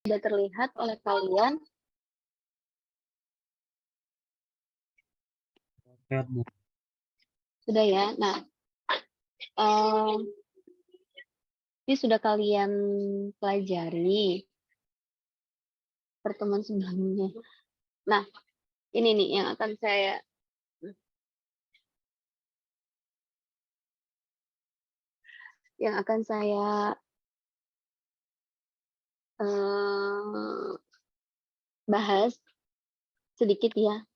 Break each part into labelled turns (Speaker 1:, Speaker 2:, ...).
Speaker 1: Sudah terlihat oleh kalian? Sudah ya. Nah, ini sudah kalian pelajari pertemuan sebelumnya. Nah, ini nih yang akan saya bahas sedikit ya,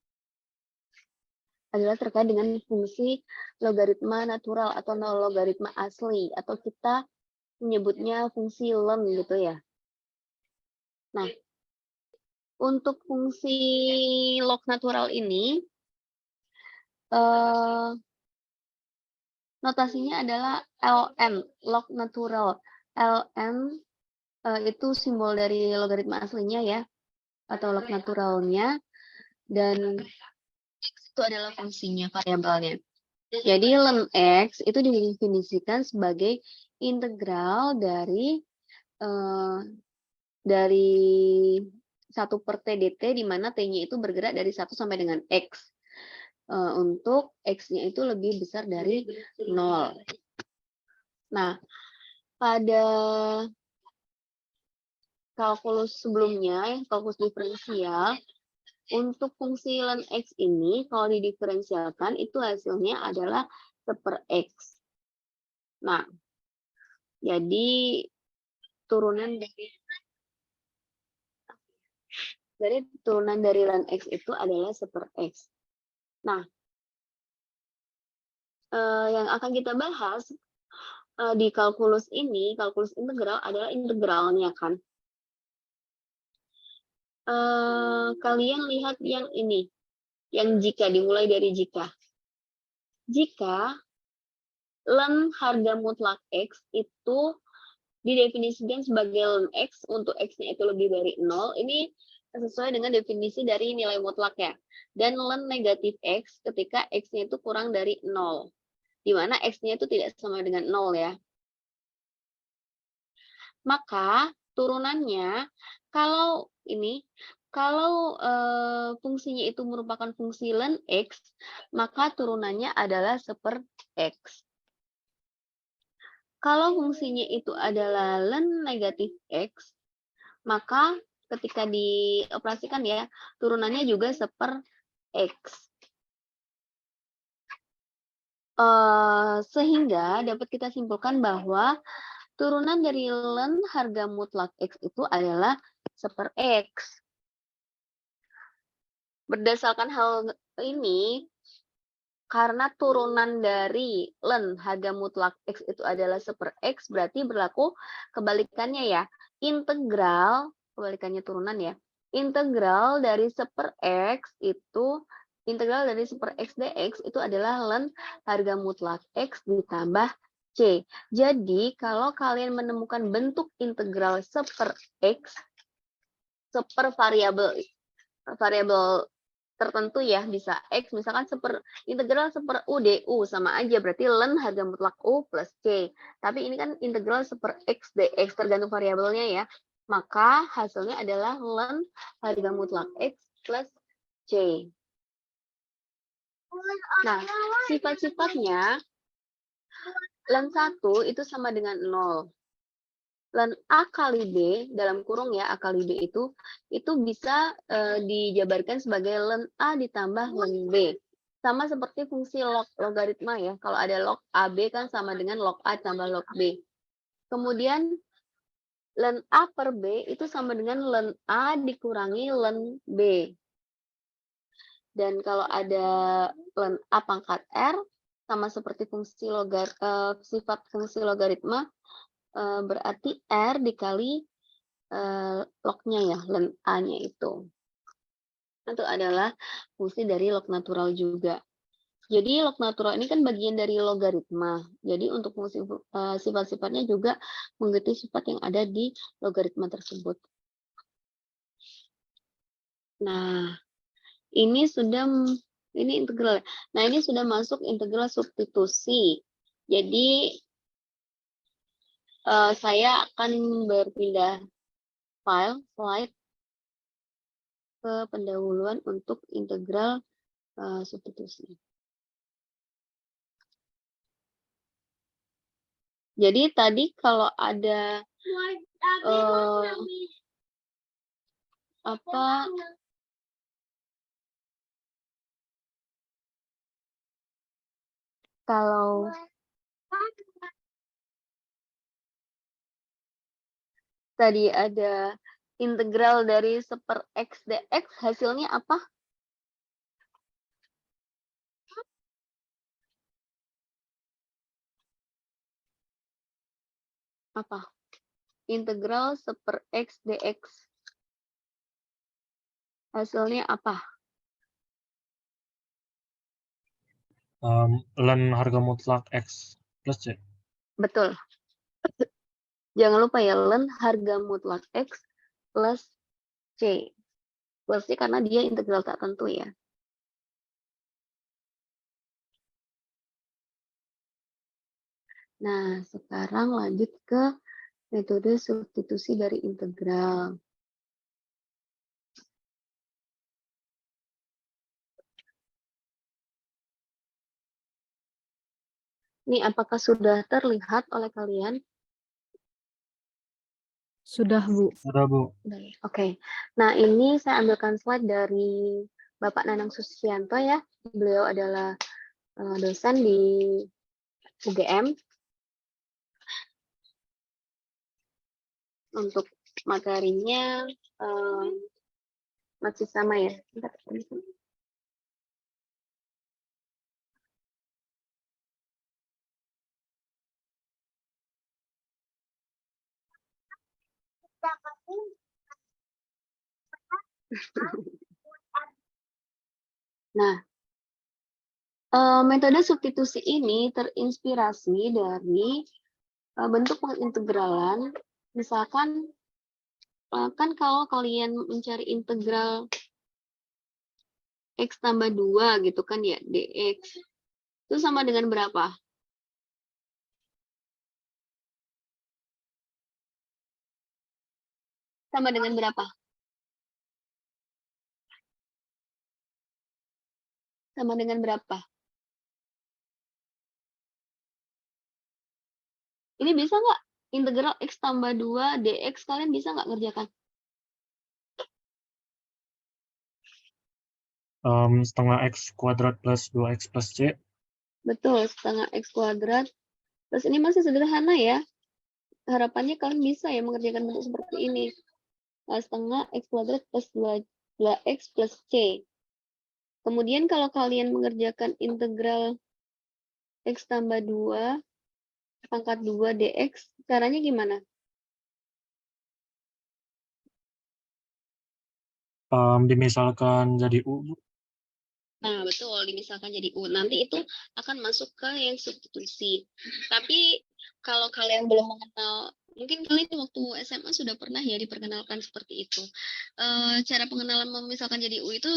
Speaker 1: adalah terkait dengan fungsi logaritma natural atau logaritma asli, atau kita menyebutnya fungsi ln gitu ya. Nah, untuk fungsi log natural ini notasinya adalah ln, log natural. Ln itu simbol dari logaritma aslinya ya, atau log naturalnya, dan X itu adalah fungsinya, variabelnya. Jadi ln X itu didefinisikan sebagai integral dari 1 per T dt, di mana T-nya itu bergerak dari 1 sampai dengan X. Untuk X-nya itu lebih besar dari 0. Nah, pada kalkulus sebelumnya, kalkulus diferensial, untuk fungsi ln X ini, kalau didiferensialkan, itu hasilnya adalah 1/X. Nah, jadi turunan dari ln X itu adalah 1/X. Nah, yang akan kita bahas di kalkulus ini, kalkulus integral adalah integralnya kan. Kalian lihat yang ini, yang jika, dimulai dari jika. Jika ln harga mutlak X itu didefinisikan sebagai ln X untuk X-nya itu lebih dari 0, ini sesuai dengan definisi dari nilai mutlak ya. Dan ln negatif X ketika X-nya itu kurang dari 0, di mana X-nya itu tidak sama dengan 0 ya. Maka turunannya, kalau fungsinya itu merupakan fungsi ln X, maka turunannya adalah 1/X. Kalau fungsinya itu adalah ln negatif X, maka ketika dioperasikan ya, turunannya juga 1/X. Sehingga dapat kita simpulkan bahwa turunan dari ln harga mutlak X itu adalah 1/X. Berdasarkan hal ini, karena turunan dari ln harga mutlak X itu adalah 1/X, berarti berlaku kebalikannya ya. Kebalikannya turunan ya. Integral dari 1/X itu, integral dari 1/X dx itu adalah ln harga mutlak X ditambah C. Jadi, kalau kalian menemukan bentuk integral 1/X, variabel tertentu ya, bisa X, misalkan integral 1/U du, sama aja, berarti ln harga mutlak U plus C. Tapi ini kan integral 1/X dx, tergantung variabelnya ya. Maka hasilnya adalah ln harga mutlak X plus C. Nah, sifat-sifatnya, ln 1 itu sama dengan 0. Ln A kali B, dalam kurung ya, A kali B itu bisa dijabarkan sebagai ln A ditambah ln B. Sama seperti fungsi logaritma ya, kalau ada log AB kan sama dengan log A tambah log B. Kemudian ln A per B itu sama dengan ln A dikurangi ln B. Dan kalau ada ln A pangkat R, sama seperti sifat fungsi logaritma, berarti R dikali lognya ya, ln A-nya itu. Itu adalah fungsi dari log natural juga. Jadi log natural ini kan bagian dari logaritma. Jadi untuk fungsi sifat-sifatnya juga mengikuti sifat yang ada di logaritma tersebut. Nah, ini integral. Nah, ini sudah masuk integral substitusi. Jadi saya akan berpindah file slide ke pendahuluan untuk integral substitusi. Jadi tadi kalau ada kalau tadi ada integral dari 1/x dx, hasilnya apa? Apa? Integral 1/x dx. Hasilnya apa?
Speaker 2: Ln harga mutlak X plus C.
Speaker 1: Betul. Jangan lupa ya, ln harga mutlak X plus C. Plus C karena dia integral tak tentu ya. Nah, sekarang lanjut ke metode substitusi dari integral. Ini apakah sudah terlihat oleh kalian?
Speaker 3: Sudah, Bu.
Speaker 2: Sudah, Bu.
Speaker 1: Oke. Nah, ini saya ambilkan slide dari Bapak Nanang Susianto ya. Beliau adalah dosen di UGM. Untuk materinya masih sama ya. Nah, metode substitusi ini terinspirasi dari bentuk pengintegralan. Misalkan, kan kalau kalian mencari integral X tambah 2 gitu kan ya, dx. Itu sama dengan berapa? Sama dengan berapa? Sama dengan berapa? Ini bisa nggak? Integral X tambah 2 dx, kalian bisa nggak ngerjakan?
Speaker 2: Setengah X kuadrat plus 2X plus C.
Speaker 1: Betul, setengah X kuadrat. Terus ini masih sederhana ya. Harapannya kalian bisa ya mengerjakan bentuk seperti ini. Setengah X kuadrat plus 2X plus C. Kemudian kalau kalian mengerjakan integral X tambah 2 pangkat 2 dx, caranya gimana?
Speaker 2: Dimisalkan jadi U, Bu.
Speaker 1: Nah, betul, dimisalkan jadi U. Nanti itu akan masuk ke yang substitusi. Tapi kalau kalian belum mengenal, mungkin kalian waktu SMA sudah pernah ya diperkenalkan seperti itu. Cara pengenalan memisalkan jadi U itu,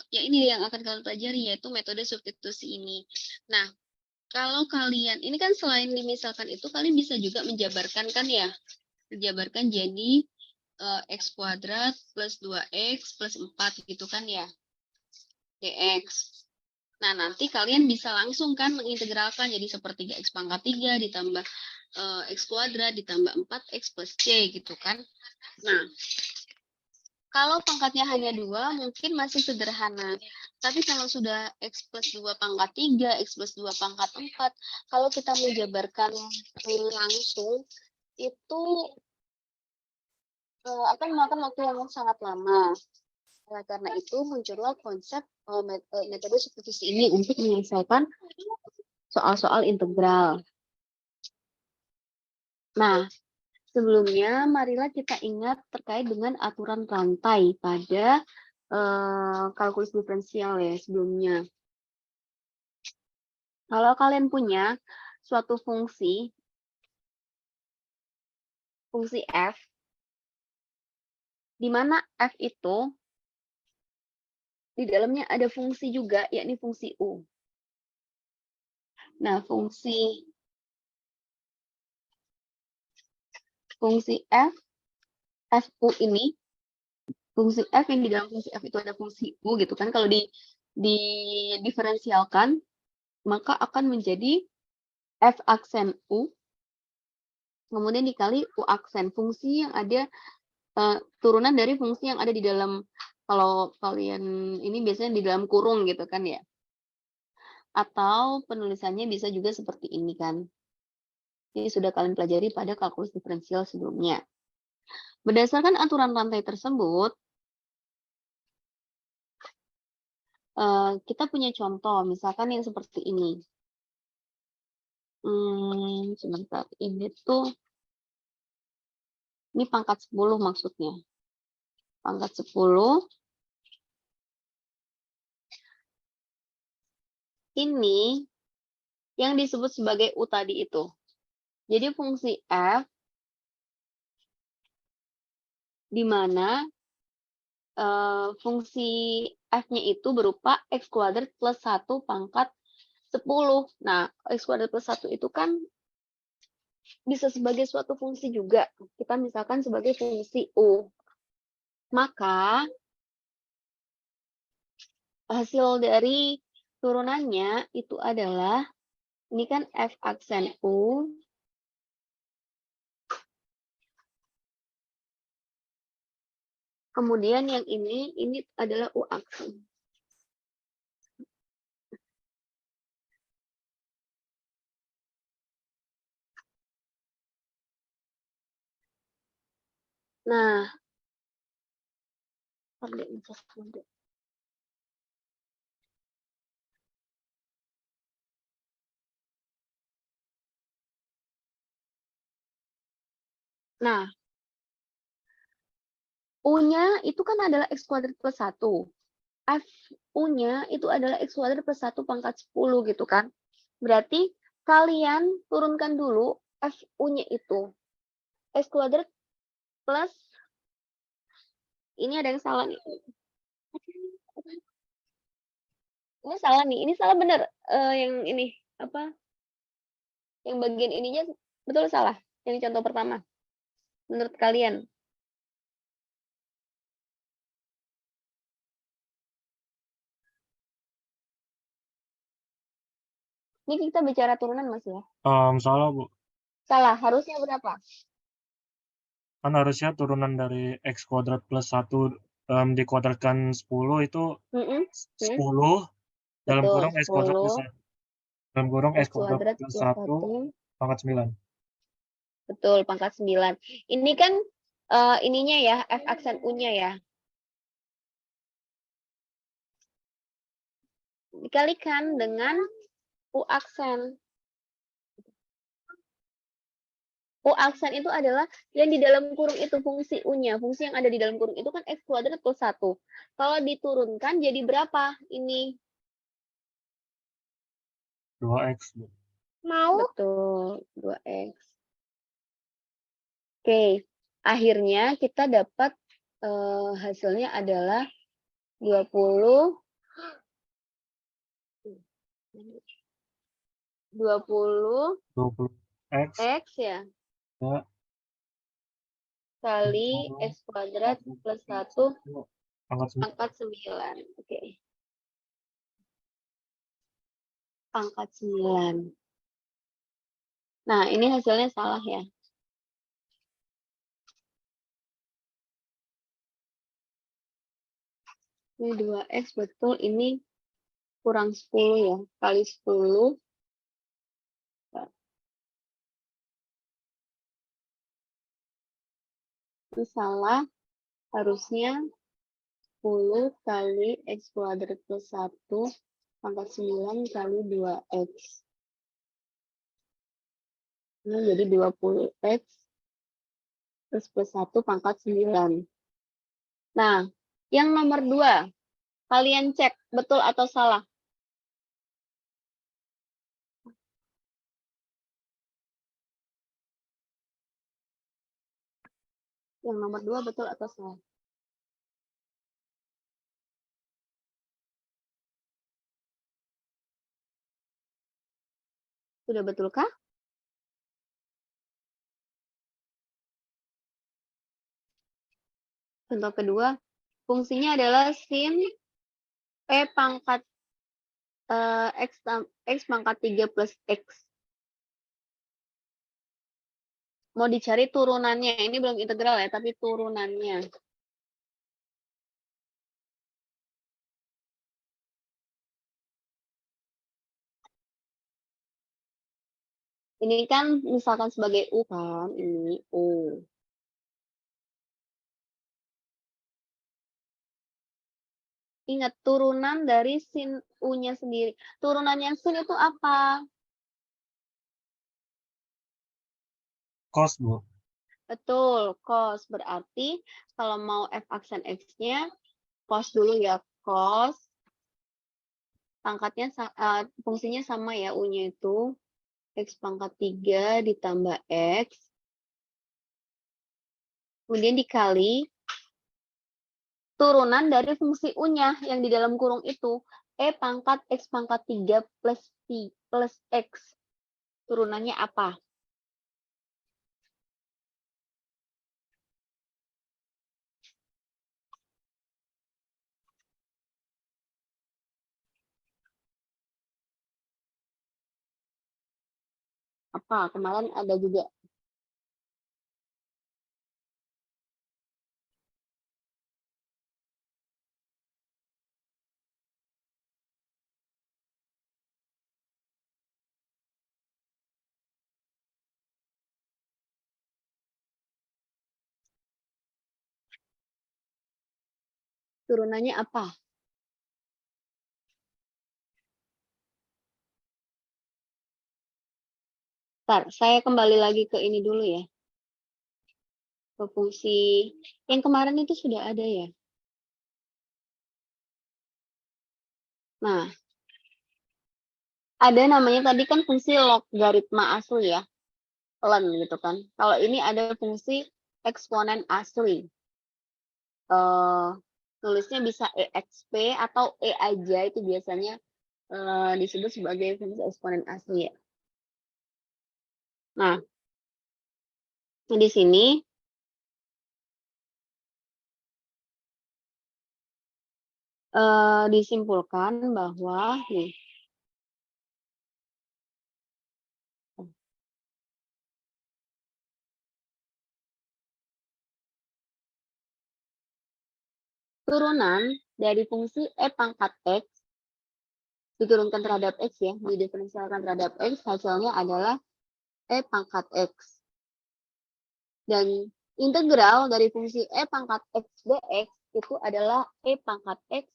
Speaker 1: ya ini yang akan kalian pelajari, yaitu metode substitusi ini. Nah, kalau kalian, ini kan selain dimisalkan itu, kalian bisa juga menjabarkan kan ya? Menjabarkan jadi X kuadrat plus 2X plus 4 gitu kan ya? dx. Nah, nanti kalian bisa langsung kan mengintegralkan jadi 1/3 X pangkat 3 ditambah X kuadrat ditambah 4X plus C gitu kan. Nah, kalau pangkatnya hanya 2 mungkin masih sederhana. Tapi kalau sudah X plus 2 pangkat 3, X plus 2 pangkat 4, kalau kita menjabarkan langsung, itu akan memakan waktu yang sangat lama. Nah, karena itu muncullah konsep metode substitusi ini untuk menyelesaikan soal-soal integral. Nah, sebelumnya marilah kita ingat terkait dengan aturan rantai pada kalkulus diferensial ya sebelumnya. Kalau kalian punya suatu fungsi f, di mana f itu di dalamnya ada fungsi juga, yakni fungsi u. Nah, fungsi f FU ini, fungsi F yang di dalam fungsi F itu ada fungsi U gitu kan. Kalau di diferensialkan, maka akan menjadi F aksen U, kemudian dikali U aksen, fungsi yang ada, turunan dari fungsi yang ada di dalam, kalau kalian ini biasanya di dalam kurung gitu kan ya. Atau penulisannya bisa juga seperti ini kan. Ini sudah kalian pelajari pada kalkulus diferensial sebelumnya. Berdasarkan aturan rantai tersebut, kita punya contoh, misalkan yang seperti ini. Sebentar, ini tuh, ini pangkat 10 maksudnya. Pangkat 10. Ini yang disebut sebagai U tadi itu. Jadi fungsi F, di mana fungsi F-nya itu berupa X kuadrat plus 1 pangkat 10. Nah, X kuadrat plus 1 itu kan bisa sebagai suatu fungsi juga. Kita misalkan sebagai fungsi U. Maka, hasil dari turunannya itu adalah, ini kan F aksen U, kemudian yang ini adalah U aksen. Nah, nah, U-nya itu kan adalah X kuadrat plus 1. F-U-nya itu adalah X kuadrat plus 1 pangkat 10 gitu kan. Berarti kalian turunkan dulu F-U-nya itu. X kuadrat plus, ini ada yang salah nih. Ini salah nih, ini salah bener. Yang ini, apa? Yang bagian ininya betul salah. Yang contoh pertama. Menurut kalian. Ini kita bicara turunan Mas ya.
Speaker 2: Salah, Bu.
Speaker 1: Salah, harusnya berapa?
Speaker 2: Kan harusnya turunan dari X kuadrat plus 1 dikuadratkan 10 itu 10 dalam
Speaker 1: Betul,
Speaker 2: kurung X kuadrat plus
Speaker 1: 10
Speaker 2: 1. Dalam kurung X
Speaker 1: X
Speaker 2: kuadrat
Speaker 1: kuadrat
Speaker 2: plus
Speaker 1: plus
Speaker 2: 1
Speaker 1: 1.
Speaker 2: pangkat 9.
Speaker 1: Betul, pangkat 9. Ini kan ininya ya, F aksen U-nya ya. Dikalikan dengan U aksen. U aksen itu adalah yang di dalam kurung itu fungsi U-nya. Fungsi yang ada di dalam kurung itu kan X kuadrat plus 1. Kalau diturunkan jadi berapa? Ini.
Speaker 2: 2X, Bu.
Speaker 1: Betul, 2X. Oke, akhirnya kita dapat hasilnya adalah 20
Speaker 2: 20X
Speaker 1: X ya,
Speaker 2: ya,
Speaker 1: kali X kuadrat plus 1
Speaker 2: pangkat 9.
Speaker 1: pangkat 9. Oke. Pangkat 9. Nah, ini hasilnya salah ya. Ini 2X betul, ini kurang 10 ya. Kali 10. Ini salah. Harusnya 10 kali X kuadrat plus 1 pangkat 9 kali 2X. Ini jadi 20X plus 1 pangkat 9. Nah, yang nomor 2. Kalian cek betul atau salah. Yang nomor 2 betul atau salah. Sudah betulkah? Contoh kedua, fungsinya adalah sin E pangkat X pangkat 3 plus X. Mau dicari turunannya, ini belum integral ya, tapi turunannya. Ini kan misalkan sebagai U kan, ini U. Ingat turunan dari sin U-nya sendiri. Turunannya sin itu apa?
Speaker 2: Cos, Bu.
Speaker 1: Betul, cos. Berarti kalau mau F aksen X-nya, cos dulu ya, cos. Pangkatnya, fungsinya sama ya, U-nya itu. X pangkat 3 ditambah X. Kemudian dikali turunan dari fungsi U-nya yang di dalam kurung itu. E pangkat X pangkat 3 plus X. Turunannya apa? Apa? Kemarin ada juga. Turunannya apa? Bentar, saya kembali lagi ke ini dulu ya. Ke fungsi yang kemarin itu sudah ada ya. Nah, ada namanya tadi kan fungsi logaritma asli ya. Ln gitu kan. Kalau ini ada fungsi eksponen asli. Tulisnya bisa EXP atau E aja, itu biasanya disebut sebagai fungsi eksponen asli ya. Nah, di sini disimpulkan bahwa nih, turunan dari fungsi E pangkat X diturunkan terhadap X ya, didiferensialkan terhadap X, hasilnya adalah E pangkat X. Dan integral dari fungsi E pangkat X dx itu adalah E pangkat X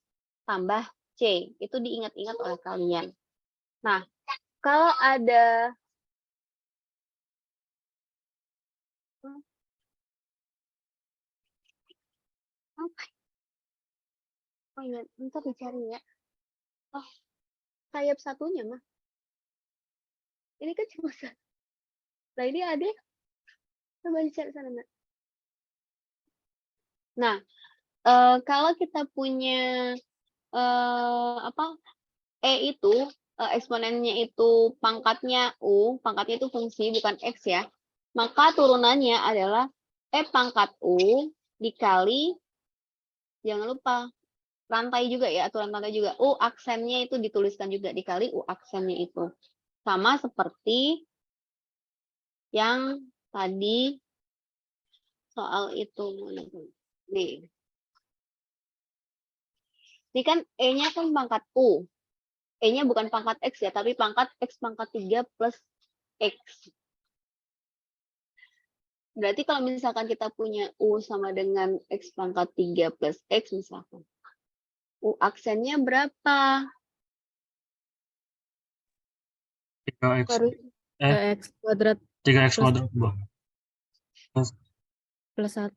Speaker 1: tambah C. Itu diingat-ingat oleh kalian. Nah, kalau ada oh iya, ntar dicari ya. Oh, sayap satunya mah. Ini kan cuma satu. Nah, ini ada. Coba dicari sana, Nak. Nah, kalau kita punya apa? E itu eksponennya itu pangkatnya U, pangkatnya itu fungsi bukan X ya. Maka turunannya adalah E pangkat U dikali, jangan lupa rantai juga ya, aturan rantai juga. U aksennya itu dituliskan juga dikali U aksennya itu. Sama seperti yang tadi soal itu. Nih. Ini kan E-nya kan pangkat U. E-nya bukan pangkat X ya, tapi pangkat X pangkat 3 plus X. Berarti kalau misalkan kita punya U sama dengan X pangkat 3 plus X misalkan. U aksennya berapa?
Speaker 2: 3x.
Speaker 1: Harus
Speaker 3: 3x kuadrat
Speaker 2: 3x kuadrat, Bu.
Speaker 3: plus 1.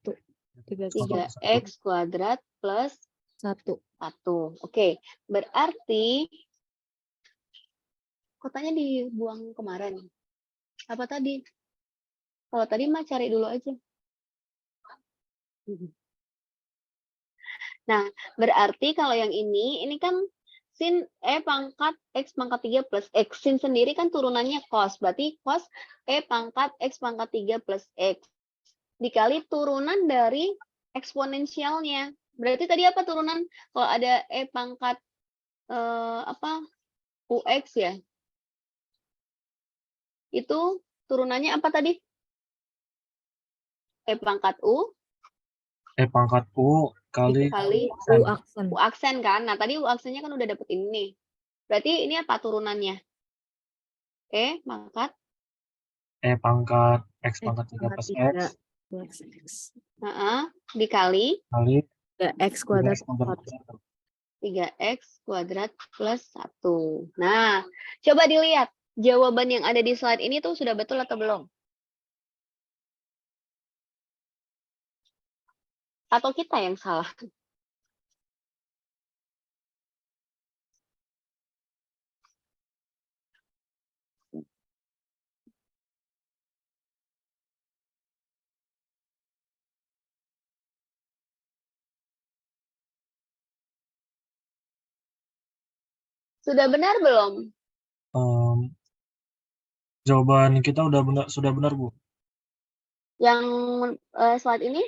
Speaker 1: 3x kuadrat plus
Speaker 3: 1.
Speaker 1: 1. Oke, berarti kotanya dibuang kemarin. Apa tadi? Kalau tadi mah cari dulu aja. Nah, berarti kalau yang ini kan sin E pangkat X pangkat 3 plus X. Sin sendiri kan turunannya cos. Berarti cos E pangkat X pangkat 3 plus X. Dikali turunan dari eksponensialnya. Berarti tadi apa turunan? Kalau ada E pangkat UX ya, itu turunannya apa tadi? E pangkat U
Speaker 2: E pangkat U kali
Speaker 1: dikali
Speaker 3: U aksen.
Speaker 1: U aksen kan. Nah, tadi U aksennya kan udah dapet ini nih. Berarti ini apa turunannya? E pangkat
Speaker 2: E pangkat X
Speaker 3: X
Speaker 2: pangkat 3
Speaker 3: pangkat
Speaker 2: plus
Speaker 3: 3
Speaker 2: X
Speaker 3: plus X.
Speaker 1: dikali
Speaker 2: kali
Speaker 3: 3X kuadrat
Speaker 2: 3X kuadrat
Speaker 3: plus 1.
Speaker 1: 3X kuadrat plus 1. Nah, coba dilihat. Jawaban yang ada di slide ini tuh sudah betul atau belum? Atau kita yang salah? Sudah benar belum?
Speaker 2: Jawaban kita sudah benar, Bu.
Speaker 1: Yang slide ini?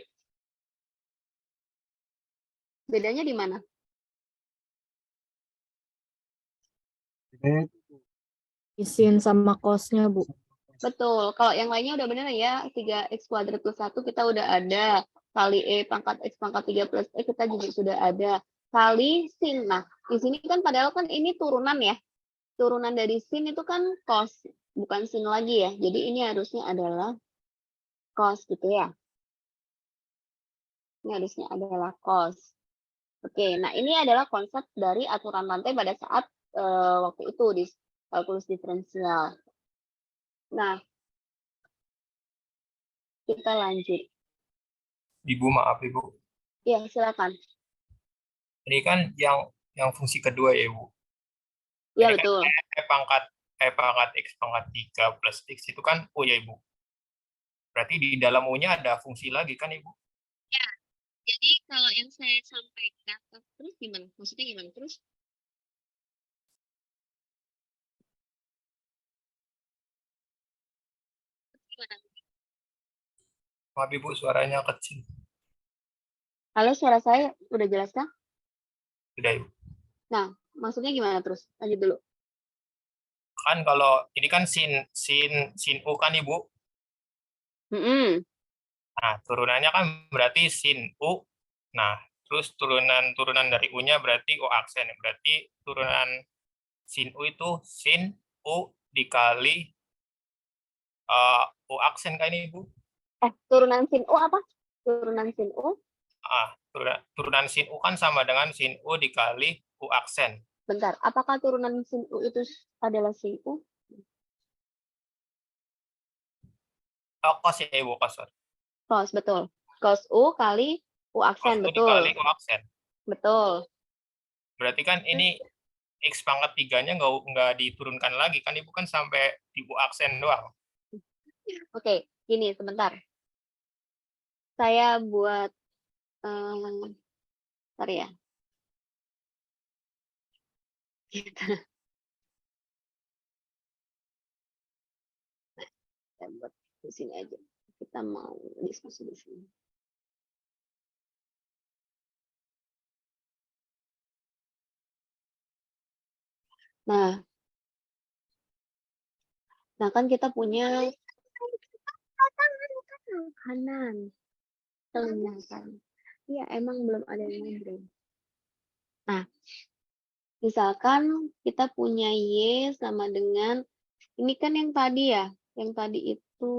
Speaker 1: Bedanya di mana?
Speaker 2: Ini
Speaker 3: Isin sama cos-nya, Bu.
Speaker 1: Betul. Kalau yang lainnya udah benar ya. 3X kuadrat plus 1 kita udah ada. Kali E pangkat X pangkat 3 plus E kita juga sudah ada. Kali sin. Nah, di sini kan padahal kan ini turunan ya. Turunan dari sin itu kan cos. Bukan sin lagi ya. Jadi ini harusnya adalah cos gitu ya. Ini harusnya adalah cos. Oke, nah ini adalah konsep dari aturan rantai pada saat waktu itu di kalkulus diferensial. Nah, kita lanjut.
Speaker 4: Ibu, maaf Ibu.
Speaker 1: Ya, silakan.
Speaker 4: Ini kan yang fungsi kedua ya Ibu.
Speaker 1: Ya,
Speaker 4: Ini kan
Speaker 1: betul.
Speaker 4: E pangkat X pangkat 3 plus X itu kan U ya Ibu. Berarti di dalam U-nya ada fungsi lagi kan Ibu?
Speaker 1: Ya, jadi kalau yang saya sampaikan terus gimana? Maksudnya gimana terus? Gimana?
Speaker 4: Maaf Ibu, suaranya kecil.
Speaker 1: Halo, suara saya udah jelas kah?
Speaker 4: Sudah Ibu.
Speaker 1: Nah, maksudnya gimana terus? Lanjut dulu.
Speaker 4: Kan kalau ini kan sin U kan Ibu.
Speaker 1: Mm-mm.
Speaker 4: Nah, turunannya kan berarti sin U. Nah, terus turunan dari U-nya berarti U aksen. Berarti turunan sin U itu sin U dikali U aksen kan Ibu?
Speaker 1: Turunan sin U apa? Turunan sin U?
Speaker 4: Turunan sin U kan sama dengan sin U dikali U aksen.
Speaker 1: Bentar, apakah turunan sin U itu adalah sin U?
Speaker 4: Cos ya Ibu, cos.
Speaker 1: Cos, betul. Cos U kali U aksen,
Speaker 4: Cos U
Speaker 1: betul.
Speaker 4: dikali U aksen.
Speaker 1: Betul.
Speaker 4: Berarti kan ini X pangkat 3-nya nggak diturunkan lagi, kan Ibu kan sampai di U aksen doang.
Speaker 1: Oke, gini sebentar. Saya buat, bentar ya. Kita buat di sini aja. Kita mau diskusi di sini. Nah, kan kita punya kanan, kelihatan. Iya, emang belum ada yang ngobrol. Nah, misalkan kita punya Y sama dengan, ini kan yang tadi ya, yang tadi itu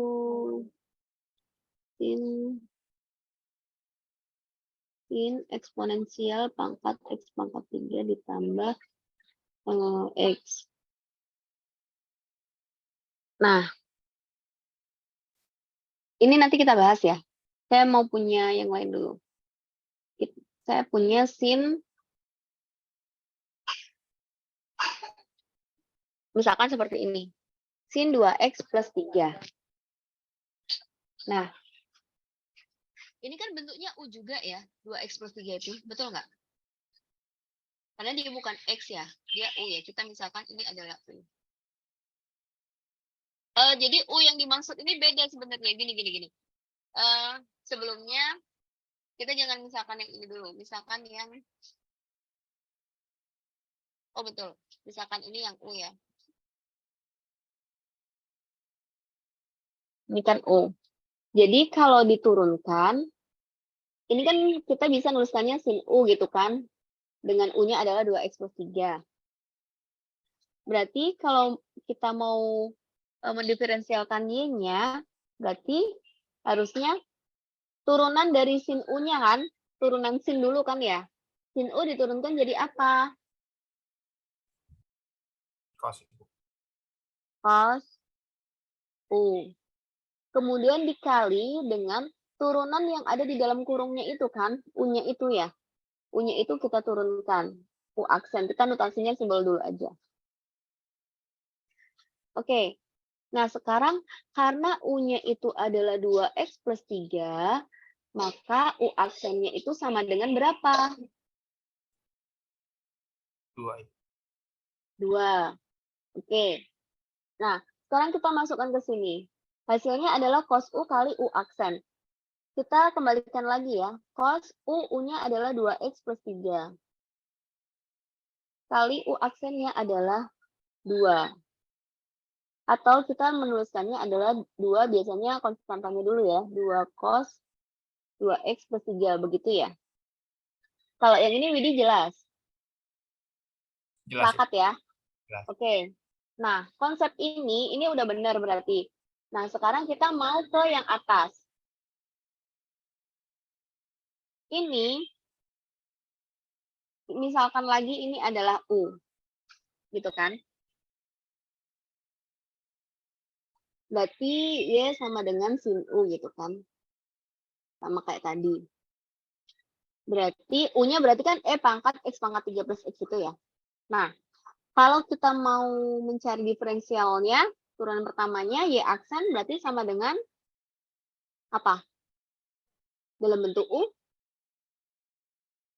Speaker 1: sin eksponensial pangkat X pangkat 3 ditambah X. Nah, ini nanti kita bahas ya. Saya mau punya yang lain dulu. Saya punya sin, misalkan seperti ini. Sin 2X plus 3. Nah, ini kan bentuknya U juga ya, 2X plus 3 itu. Betul nggak? Karena dia bukan X ya, dia U ya. Kita misalkan ini adalah U. Jadi U yang dimaksud ini beda sebenarnya. Gini. Sebelumnya Kita jangan misalkan yang ini dulu. Misalkan yang oh betul. Misalkan ini yang U ya. Ini kan U. Jadi kalau diturunkan, ini kan kita bisa nulisannya sin U gitu kan. Dengan U-nya adalah 2x plus 3. Berarti kalau kita mau mendiferensialkan Y-nya, berarti harusnya turunan dari sin U-nya kan, turunan sin dulu kan ya. Sin U diturunkan jadi apa?
Speaker 4: Cos.
Speaker 1: Cos U. Kemudian dikali dengan turunan yang ada di dalam kurungnya itu kan, U-nya itu ya. U-nya itu kita turunkan. U aksen, kita notasinya simbol dulu aja. Oke. Nah, sekarang karena U-nya itu adalah 2x plus 3, maka U aksennya itu sama dengan berapa?
Speaker 4: 2.
Speaker 1: 2. Oke. Nah, sekarang kita masukkan ke sini. Hasilnya adalah cos U kali U aksen. Kita kembalikan lagi ya. Cos U, U-nya adalah 2x plus 3. Kali U aksennya adalah 2. Atau kita menuliskannya adalah 2, biasanya konstantannya dulu ya. 2 cos 2x plus 3, begitu ya. Kalau yang ini Widi jelas?
Speaker 4: Jelas.
Speaker 1: Sepakat ya?
Speaker 4: Jelas.
Speaker 1: Oke. Nah, konsep ini udah benar berarti. Nah, sekarang kita mau ke yang atas. Ini, misalkan lagi ini adalah U. Gitu kan? Berarti Y sama dengan sin U gitu kan. Sama kayak tadi. Berarti U-nya berarti kan E pangkat X pangkat 3 plus X itu ya. Nah, kalau kita mau mencari diferensialnya, turunan pertamanya Y aksen berarti sama dengan apa? Dalam bentuk U?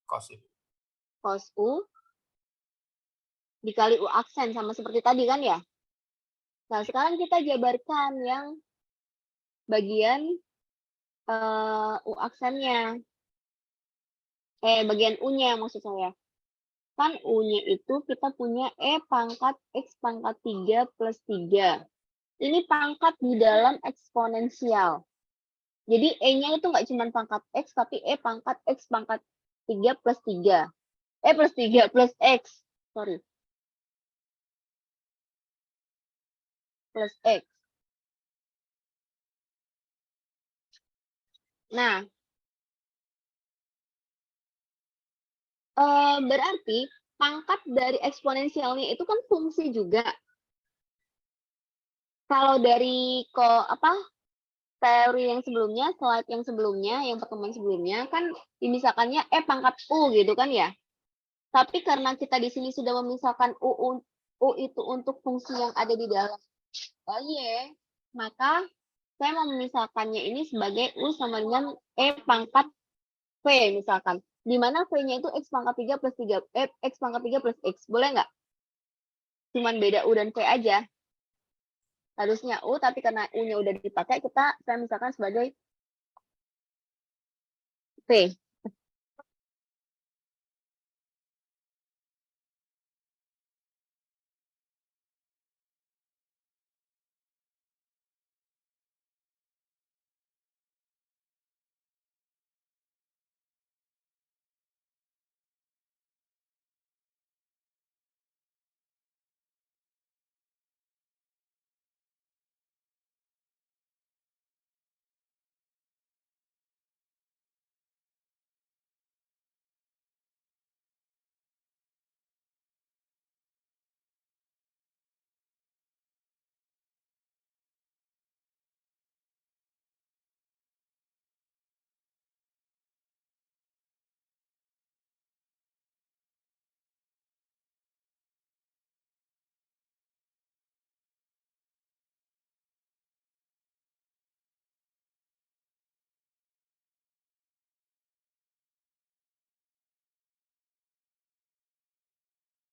Speaker 4: Cos.
Speaker 1: Cos U dikali U aksen, sama seperti tadi kan ya? Nah, sekarang kita jabarkan yang bagian U aksennya. Bagian U-nya maksud saya. Kan U-nya itu kita punya E pangkat X pangkat 3 plus 3. Ini pangkat di dalam eksponensial. Jadi E-nya itu nggak cuma pangkat X, tapi E pangkat X pangkat 3 plus 3. Plus 3 plus X. Sorry. Plus X. Nah, berarti pangkat dari eksponensialnya itu kan fungsi juga. Kalau dari teori yang sebelumnya, slide yang sebelumnya, yang pertemuan sebelumnya, kan dimisalkannya pangkat U gitu kan ya. Tapi karena kita di sini sudah memisahkan U itu untuk fungsi yang ada di dalam Y, maka saya mau memisahkannya ini sebagai U sama dengan pangkat V misalkan. Di mana V-nya itu X pangkat 3 plus 3, X pangkat 3 plus X. Boleh nggak? Cuman beda U dan V aja. Harusnya U, tapi karena U-nya udah dipakai, saya misalkan sebagai V.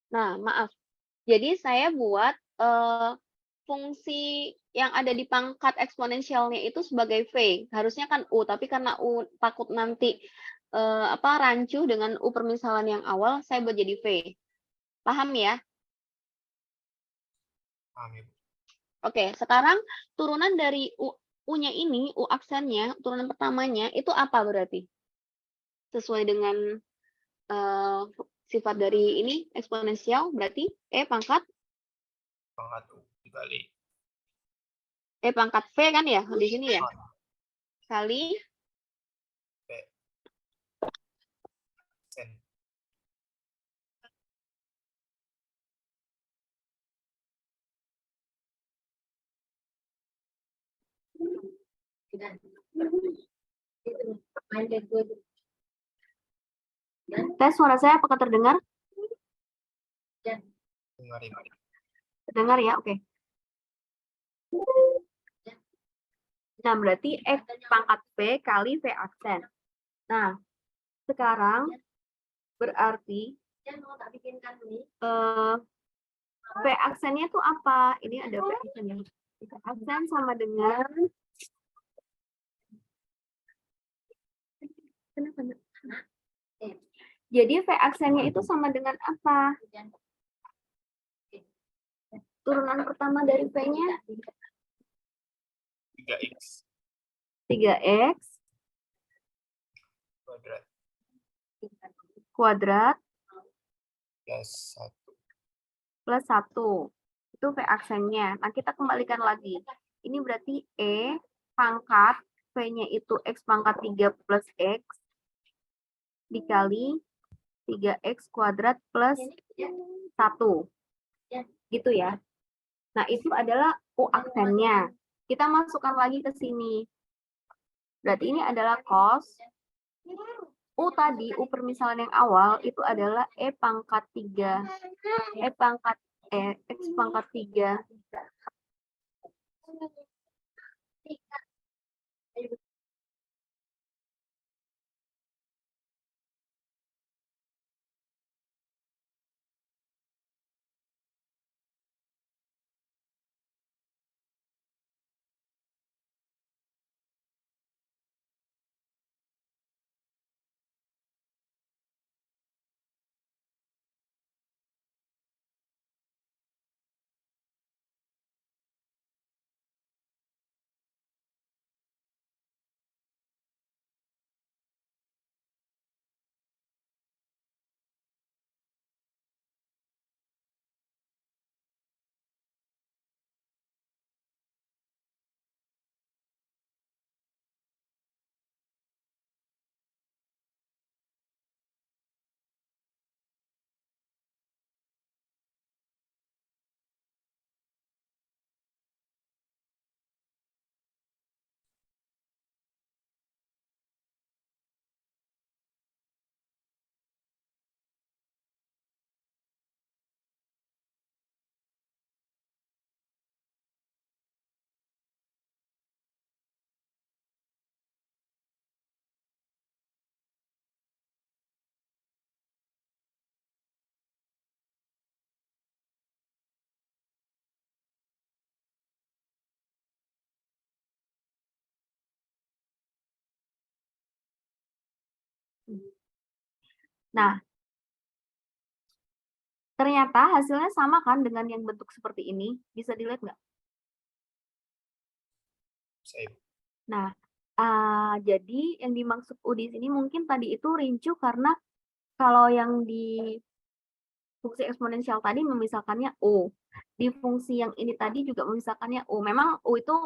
Speaker 1: Nah, maaf. Jadi saya buat fungsi yang ada di pangkat eksponensialnya itu sebagai V. Harusnya kan U, tapi karena U takut nanti rancu dengan U permisalan yang awal, saya buat jadi V. Paham ya?
Speaker 4: Paham, Ibu.
Speaker 1: Oke, sekarang turunan dari U-nya ini, U aksennya, turunan pertamanya, itu apa berarti? Sesuai dengan sifat dari ini, eksponensial, berarti E pangkat
Speaker 4: Pangkat U dikali
Speaker 1: E pangkat V kan ya, di sini ya? Kali
Speaker 4: V aksen.
Speaker 1: tes suara saya apakah terdengar?
Speaker 4: Dengar, Ibu.
Speaker 1: Terdengar ya, oke. Nah, berarti F pangkat V kali V aksen. Nah, sekarang berarti V aksennya itu apa? Ini ada V aksennya. V aksen sama dengan jadi V aksennya itu sama dengan apa? Turunan pertama dari V-nya
Speaker 4: 3x
Speaker 1: 3x kuadrat
Speaker 4: plus 1.
Speaker 1: plus 1. Itu V aksennya. Nah, kita kembalikan lagi. Ini berarti E pangkat V-nya itu X pangkat 3 plus X dikali 3X kuadrat plus 1. Gitu ya. Nah, itu adalah U aksennya. Kita masukkan lagi ke sini. Berarti ini adalah cos. U tadi, U permisalan yang awal, itu adalah E pangkat 3. E pangkat X pangkat 3. Nah, ternyata hasilnya sama kan dengan yang bentuk seperti ini? Bisa dilihat nggak? Nah, jadi yang dimaksud U di sini mungkin tadi itu rincu karena kalau yang di fungsi eksponensial tadi memisahkannya U. Di fungsi yang ini tadi juga memisahkannya U. Memang U itu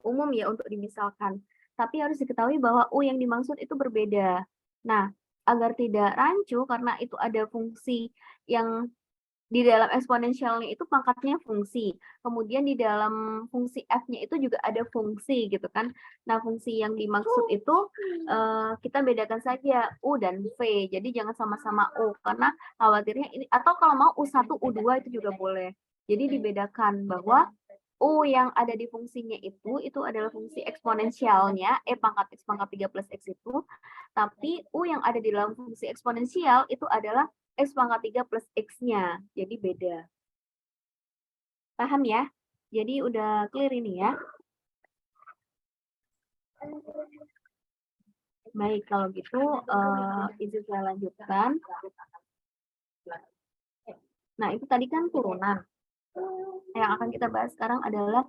Speaker 1: umum ya untuk dimisalkan. Tapi harus diketahui bahwa U yang dimaksud itu berbeda. Nah, agar tidak rancu karena itu ada fungsi yang di dalam eksponensialnya itu pangkatnya fungsi. Kemudian di dalam fungsi F-nya itu juga ada fungsi gitu kan. Nah, fungsi yang dimaksud itu kita bedakan saja U dan V. Jadi jangan sama-sama U karena khawatirnya ini atau kalau mau U1, U2 itu juga boleh. Jadi dibedakan bahwa U yang ada di fungsinya itu adalah fungsi eksponensialnya, E pangkat X pangkat 3 plus X itu. Tapi U yang ada di dalam fungsi eksponensial itu adalah X pangkat 3 plus X-nya. Jadi beda. Paham ya? Jadi udah clear ini ya. Baik, kalau gitu izin saya lanjutkan. Nah, itu tadi kan turunan. Yang akan kita bahas sekarang adalah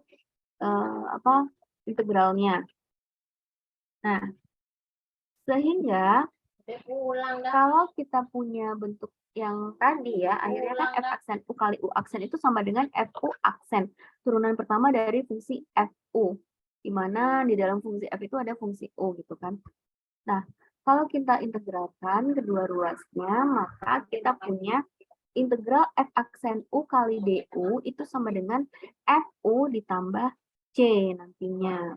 Speaker 1: integralnya. Nah, sehingga kalau kita punya bentuk yang tadi ya, akhirnya kan F aksen U kali U aksen itu sama dengan FU aksen. Turunan pertama dari fungsi FU. Di mana di dalam fungsi F itu ada fungsi U gitu kan. Nah, kalau kita integralkan kedua ruasnya, maka kita punya integral F aksen U kali DU itu sama dengan FU ditambah C nantinya.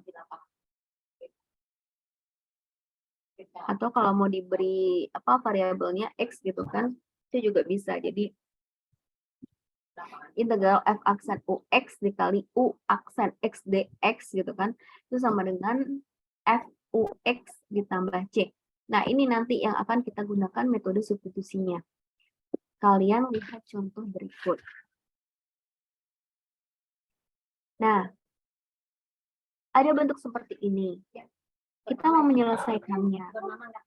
Speaker 1: Atau kalau mau diberi variabelnya X gitu kan, itu juga bisa. Jadi integral F aksen UX dikali U aksen X dx gitu kan, itu sama dengan FUX ditambah C. Nah, ini nanti yang akan kita gunakan metode substitusinya. Kalian lihat contoh berikut. Nah, ada bentuk seperti ini. Kita mau menyelesaikannya.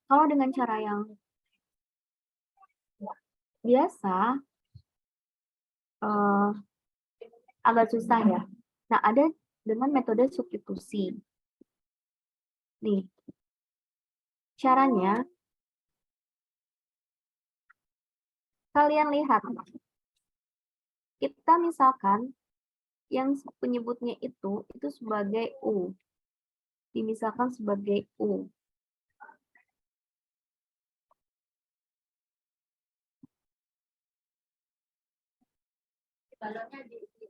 Speaker 1: Kalau dengan cara yang biasa, agak susah ya. Nah, ada dengan metode substitusi. Nih, caranya, kalian lihat. Kita misalkan, yang penyebutnya itu sebagai U. Dimisalkan sebagai U.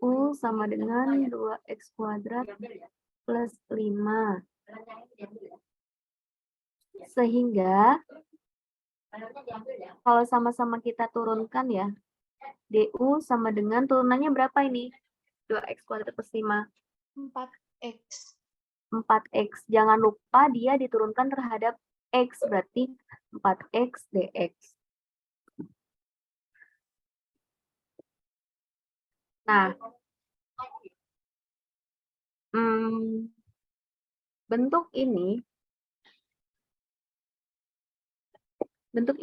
Speaker 1: U sama dengan 2x kuadrat plus 5. Sehingga, kalau sama-sama kita turunkan ya, DU sama dengan turunannya berapa ini? 2x kuadrat plus 5.
Speaker 5: 4x.
Speaker 1: 4x. Jangan lupa dia diturunkan terhadap x, berarti 4x dx. Nah, bentuk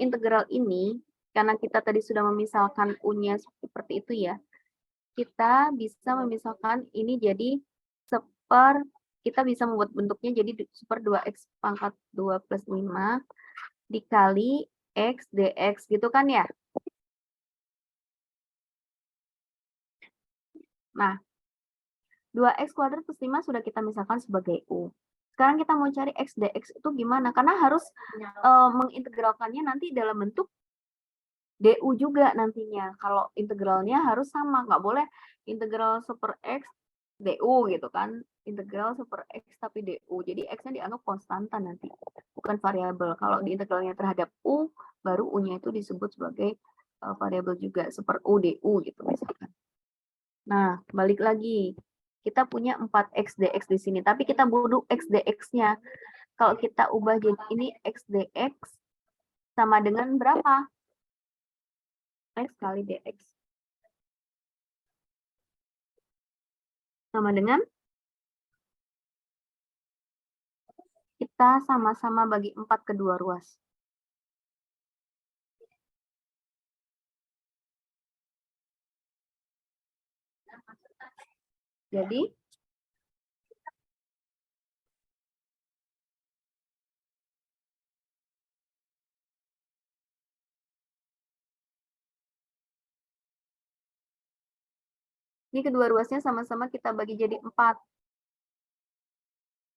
Speaker 1: integral ini, karena kita tadi sudah memisalkan U-nya seperti itu ya, kita bisa memisalkan ini jadi kita bisa membuat bentuknya jadi super 2x pangkat 2 plus 5 dikali x dx gitu kan ya. Nah, 2x kuadrat plus 5 sudah kita misalkan sebagai U. Sekarang kita mau cari x dx itu gimana? Karena harus mengintegralkannya nanti dalam bentuk du juga nantinya. Kalau integralnya harus sama, nggak boleh integral super x du gitu kan. Integral super x tapi du. Jadi x-nya dianggap konstanta nanti, bukan variabel. Kalau diintegralnya terhadap u, baru u-nya itu disebut sebagai variabel juga, super u du gitu misalkan. Nah, balik lagi. Kita punya 4x dx di sini, tapi kita butuh x dx-nya. Kalau kita ubah jadi ini x dx sama dengan berapa? X kali dx. Sama dengan kita sama-sama bagi 4 kedua ruas. Jadi, ini kedua ruasnya sama-sama kita bagi jadi 4.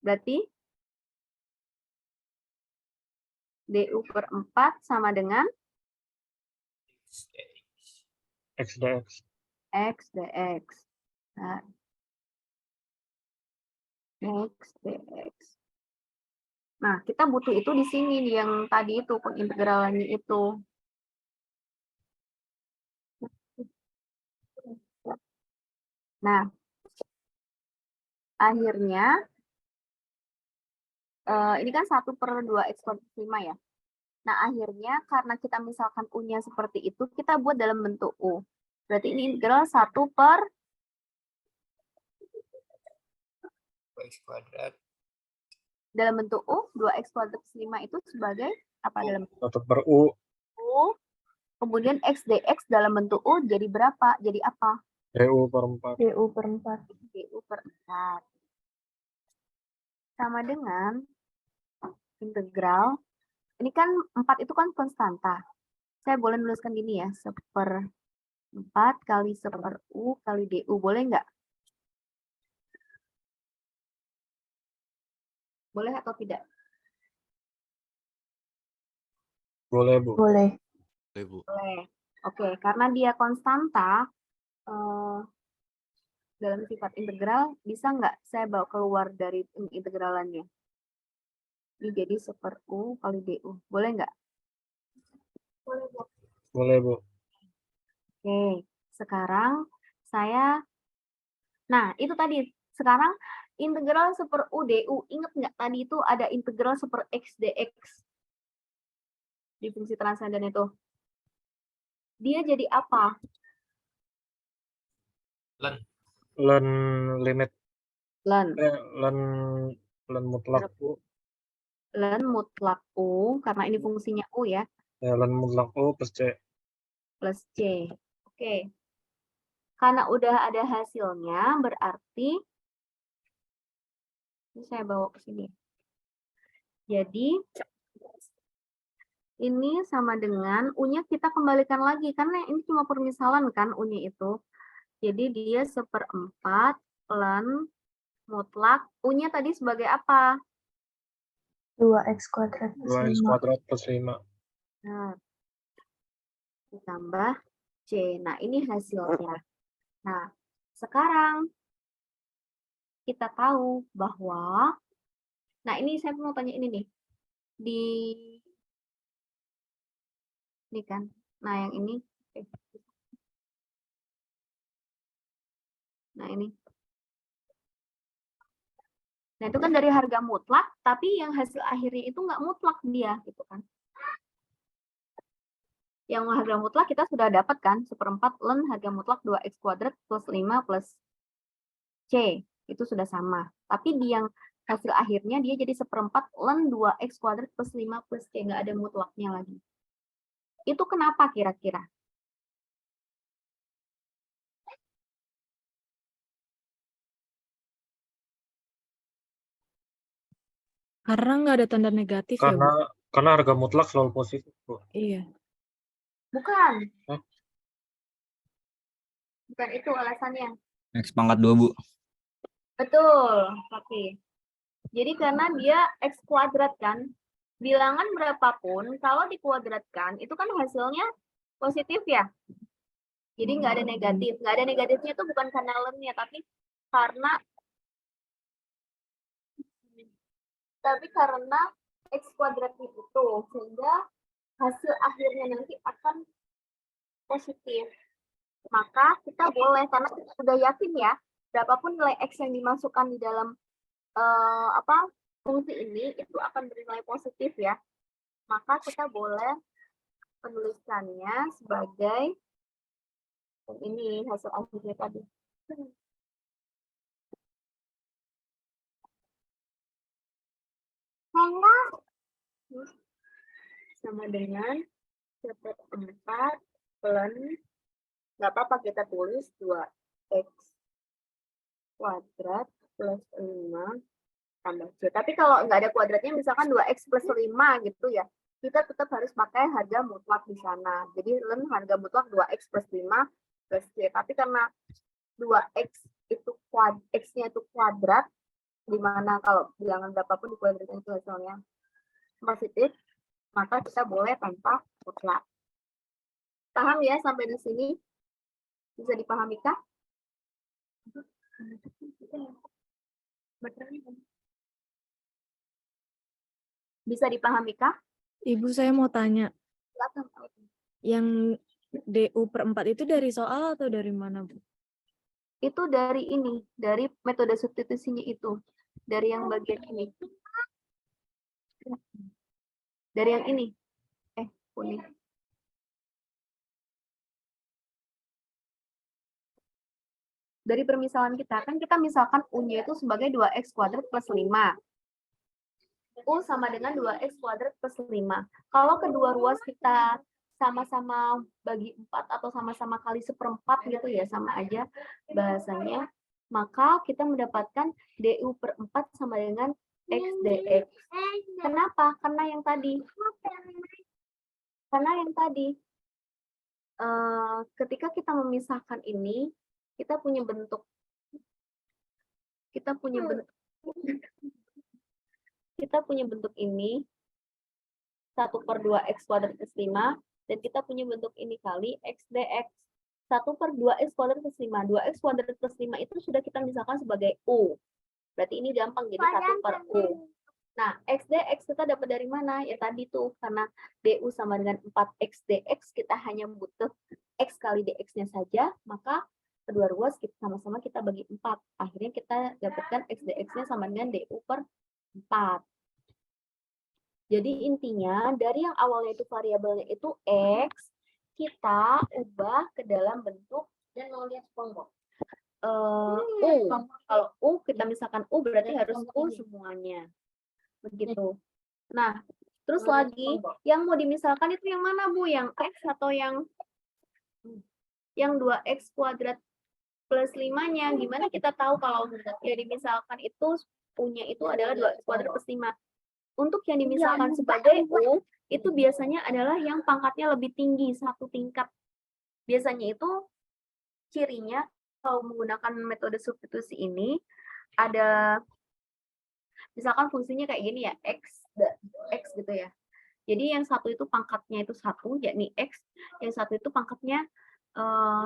Speaker 1: Berarti du per 4 sama dengan
Speaker 2: X dx.
Speaker 1: x dx. Nah, x dx. Nah, kita butuh itu di sini, yang tadi itu, pengintegralannya itu. Nah, akhirnya, ini kan 1 per 2x kuadrat 5 ya. Nah, akhirnya karena kita misalkan U-nya seperti itu, kita buat dalam bentuk U. Berarti ini integral 1 per
Speaker 4: x kuadrat
Speaker 1: dalam bentuk U, 2x kuadrat plus 5 itu sebagai apa dalam bentuk
Speaker 2: 1 per U.
Speaker 1: U? Kemudian x dx dalam bentuk U jadi berapa? Jadi apa?
Speaker 2: DU per 4.
Speaker 3: DU per 4.
Speaker 1: du per 4. Sama dengan integral. Ini kan 4 itu kan konstanta. Saya boleh menuliskan gini ya, 1/4 kali 1/U kali DU. Boleh nggak? Boleh atau tidak?
Speaker 2: Boleh, Bu.
Speaker 3: Boleh.
Speaker 6: Boleh, Bu.
Speaker 1: Boleh. Oke, karena dia konstanta, dalam sifat integral, bisa nggak saya bawa keluar dari integralannya? Ini jadi 1/U kali DU. Boleh nggak? Boleh, Bu.
Speaker 2: Boleh, Bu.
Speaker 1: Oke, sekarang saya, nah itu tadi, sekarang integral 1/U DU, ingat nggak tadi itu ada integral 1/x dx di fungsi transenden itu? Dia jadi apa?
Speaker 2: Len limit
Speaker 1: Len.
Speaker 2: len mutlak U.
Speaker 1: Len mutlak U, karena ini fungsinya U ya,
Speaker 2: Len mutlak U plus C.
Speaker 1: plus C. Oke. Karena udah ada hasilnya, berarti ini saya bawa ke sini. Jadi ini sama dengan U-nya kita kembalikan lagi, karena ini cuma permisalan kan U-nya itu. Jadi dia 1/4 len mutlak. U-nya tadi sebagai apa?
Speaker 3: 2x kuadrat plus
Speaker 2: 2x
Speaker 3: 5.
Speaker 2: kuadrat plus 5.
Speaker 1: Nah, ditambah C. Nah, ini hasilnya. Nah, sekarang kita tahu bahwa, nah ini saya mau tanya ini nih, ini kan, nah yang ini, nah ini. Nah itu kan dari harga mutlak, tapi yang hasil akhirnya itu nggak mutlak dia, gitu kan. Yang harga mutlak kita sudah dapat kan, 1/4 len harga mutlak 2x kuadrat plus 5 plus C, itu sudah sama. Tapi di yang hasil akhirnya dia jadi 1/4 len 2x kuadrat plus 5 plus C, nggak ada mutlaknya lagi. Itu kenapa kira-kira?
Speaker 3: Karena nggak ada tanda negatif ya, Bu?
Speaker 2: Karena harga mutlak selalu positif, Bu.
Speaker 3: Iya.
Speaker 1: Bukan.
Speaker 2: Hah?
Speaker 1: Bukan itu alasannya.
Speaker 6: X pangkat 2, Bu.
Speaker 1: Betul, tapi jadi karena dia X kuadrat kan, bilangan berapapun, kalau dikuadratkan, itu kan hasilnya positif ya. Jadi nggak ada negatif. Nggak ada negatifnya itu bukan karena lemnya, tapi karena X kuadratnya itu, sehingga hasil akhirnya nanti akan positif. Maka kita boleh, karena kita sudah yakin ya, berapapun nilai X yang dimasukkan di dalam fungsi ini, itu akan bernilai positif ya. Maka kita boleh menuliskannya sebagai ini hasil akhirnya tadi. Sama dengan 1/4 len, nggak apa-apa kita tulis 2x kuadrat plus 5 tambah C. Tapi kalau nggak ada kuadratnya, misalkan 2x plus 5 gitu ya, kita tetap harus pakai harga mutlak di sana. Jadi len harga mutlak 2x plus 5 plus C. Tapi karena 2x itu x-nya itu kuadrat, dimana kalau bilangan berapapun di kuadratnya itu hasilnya positif, maka kita boleh tanpa mutlak. Paham ya sampai di sini? Bisa dipahami kah? Bisa dipahami kah?
Speaker 3: Ibu, saya mau tanya,
Speaker 1: Silakan.
Speaker 3: yang DU per 4 itu dari soal atau dari mana, Bu?
Speaker 1: Itu dari ini, dari metode substitusinya itu. Dari yang bagian ini. Dari yang ini. Kuning. Dari permisalan kita, kan kita misalkan U-nya itu sebagai 2x kuadrat plus 5. U sama dengan 2x kuadrat plus 5. Kalau kedua ruas kita sama-sama bagi 4 atau sama-sama kali 1/4 gitu ya, sama aja bahasanya, maka kita mendapatkan DU per 4 sama dengan X dx. Kenapa? Karena yang tadi. Ketika kita memisahkan ini, kita punya bentuk ini 1/2x kuadrat plus 5, dan kita punya bentuk ini kali x dx. 1/2x kuadrat plus 5. 2x kuadrat plus 5 itu sudah kita misalkan sebagai U. Berarti ini gampang, jadi 1/U. Nah, x dx kita dapat dari mana? Ya tadi tuh, karena du sama dengan 4x dx, kita hanya butuh x kali dx-nya saja, maka kedua ruas kita sama-sama kita bagi 4. Akhirnya kita dapatkan x dx-nya sama dengan du per 4. Jadi intinya dari yang awalnya itu variabelnya itu x, kita ubah ke dalam bentuk, dan mau lihat SpongeBob. U. Kalau U kita misalkan U berarti harus U semuanya. Begitu. Nah, terus lagi yang mau dimisalkan itu yang mana, Bu? Yang x atau yang 2x kuadrat plus 5-nya? Gimana kita tahu kalau yang dimisalkan itu U-nya itu adalah 2x kuadrat plus 5? Untuk yang dimisalkan sebagai U, itu biasanya adalah yang pangkatnya lebih tinggi, satu tingkat. Biasanya itu cirinya kalau menggunakan metode substitusi ini, ada misalkan fungsinya kayak gini ya, x gitu ya. Jadi yang satu itu pangkatnya itu 1, yakni x. Yang satu itu pangkatnya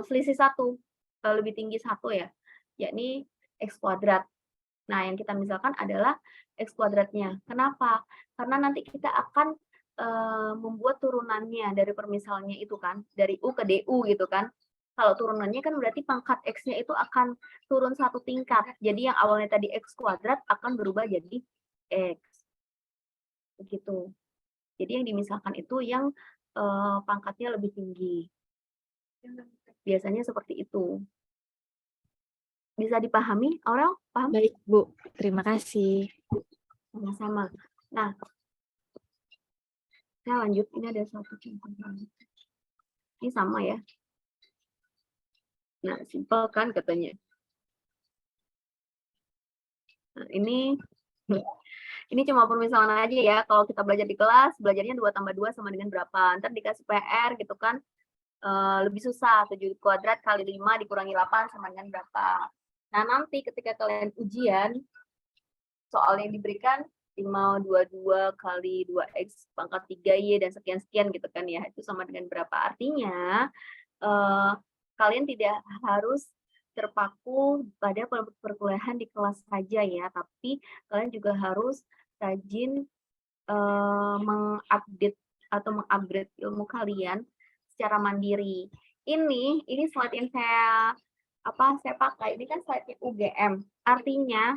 Speaker 1: selisih 1, lebih tinggi 1 ya, yakni x kuadrat. Nah, yang kita misalkan adalah x kuadratnya. Kenapa? Karena nanti kita akan membuat turunannya dari permisalannya itu kan, dari U ke DU gitu kan. Kalau turunannya kan berarti pangkat x-nya itu akan turun satu tingkat. Jadi yang awalnya tadi x kuadrat akan berubah jadi x. Begitu. Jadi yang dimisalkan itu yang pangkatnya lebih tinggi. Biasanya seperti itu. Bisa dipahami, Aurel? Paham?
Speaker 3: Baik, Bu. Terima kasih.
Speaker 1: Sama-sama. Nah, saya lanjut. Ini ada satu contoh lagi. Ini sama ya. Nah, simpel kan katanya. Nah, ini cuma permisalan aja ya. Kalau kita belajar di kelas, belajarnya 2 tambah 2 sama dengan berapa. Ntar dikasih PR gitu kan. Lebih susah. 7 kuadrat kali 5 dikurangi 8 sama dengan berapa. Nah, nanti ketika kalian ujian, soal yang diberikan 522 kali 2x pangkat 3y dan sekian-sekian gitu kan ya. Itu sama dengan berapa. Artinya, kalian tidak harus terpaku pada perkuliahan di kelas saja ya, tapi kalian juga harus rajin mengupdate atau mengupgrade ilmu kalian secara mandiri. Ini slide yang saya pakai. Ini kan slide UGM. Artinya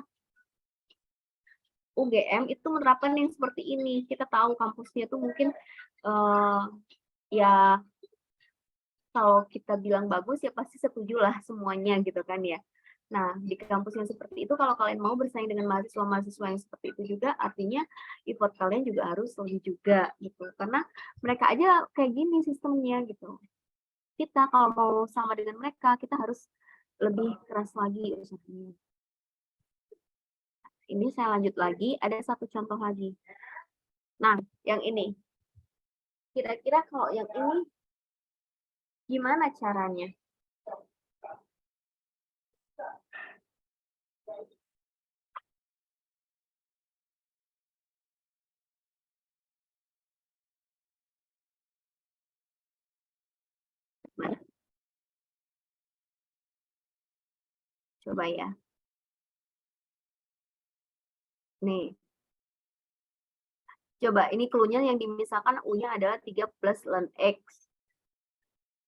Speaker 1: UGM itu menerapkan yang seperti ini. Kita tahu kampusnya itu mungkin ya kalau kita bilang bagus ya pasti setujulah semuanya gitu kan ya. Nah, di kampus yang seperti itu kalau kalian mau bersaing dengan mahasiswa-mahasiswa yang seperti itu juga, artinya effort kalian juga harus lebih juga gitu. Karena mereka aja kayak gini sistemnya gitu. Kita kalau mau sama dengan mereka, kita harus lebih keras lagi usahanya. Ini saya lanjut lagi, ada satu contoh lagi. Nah, yang ini. Kira-kira kalau yang ini gimana caranya? Coba ya. Nih. Coba, ini clue-nya yang dimisalkan U-nya adalah 3 plus ln X.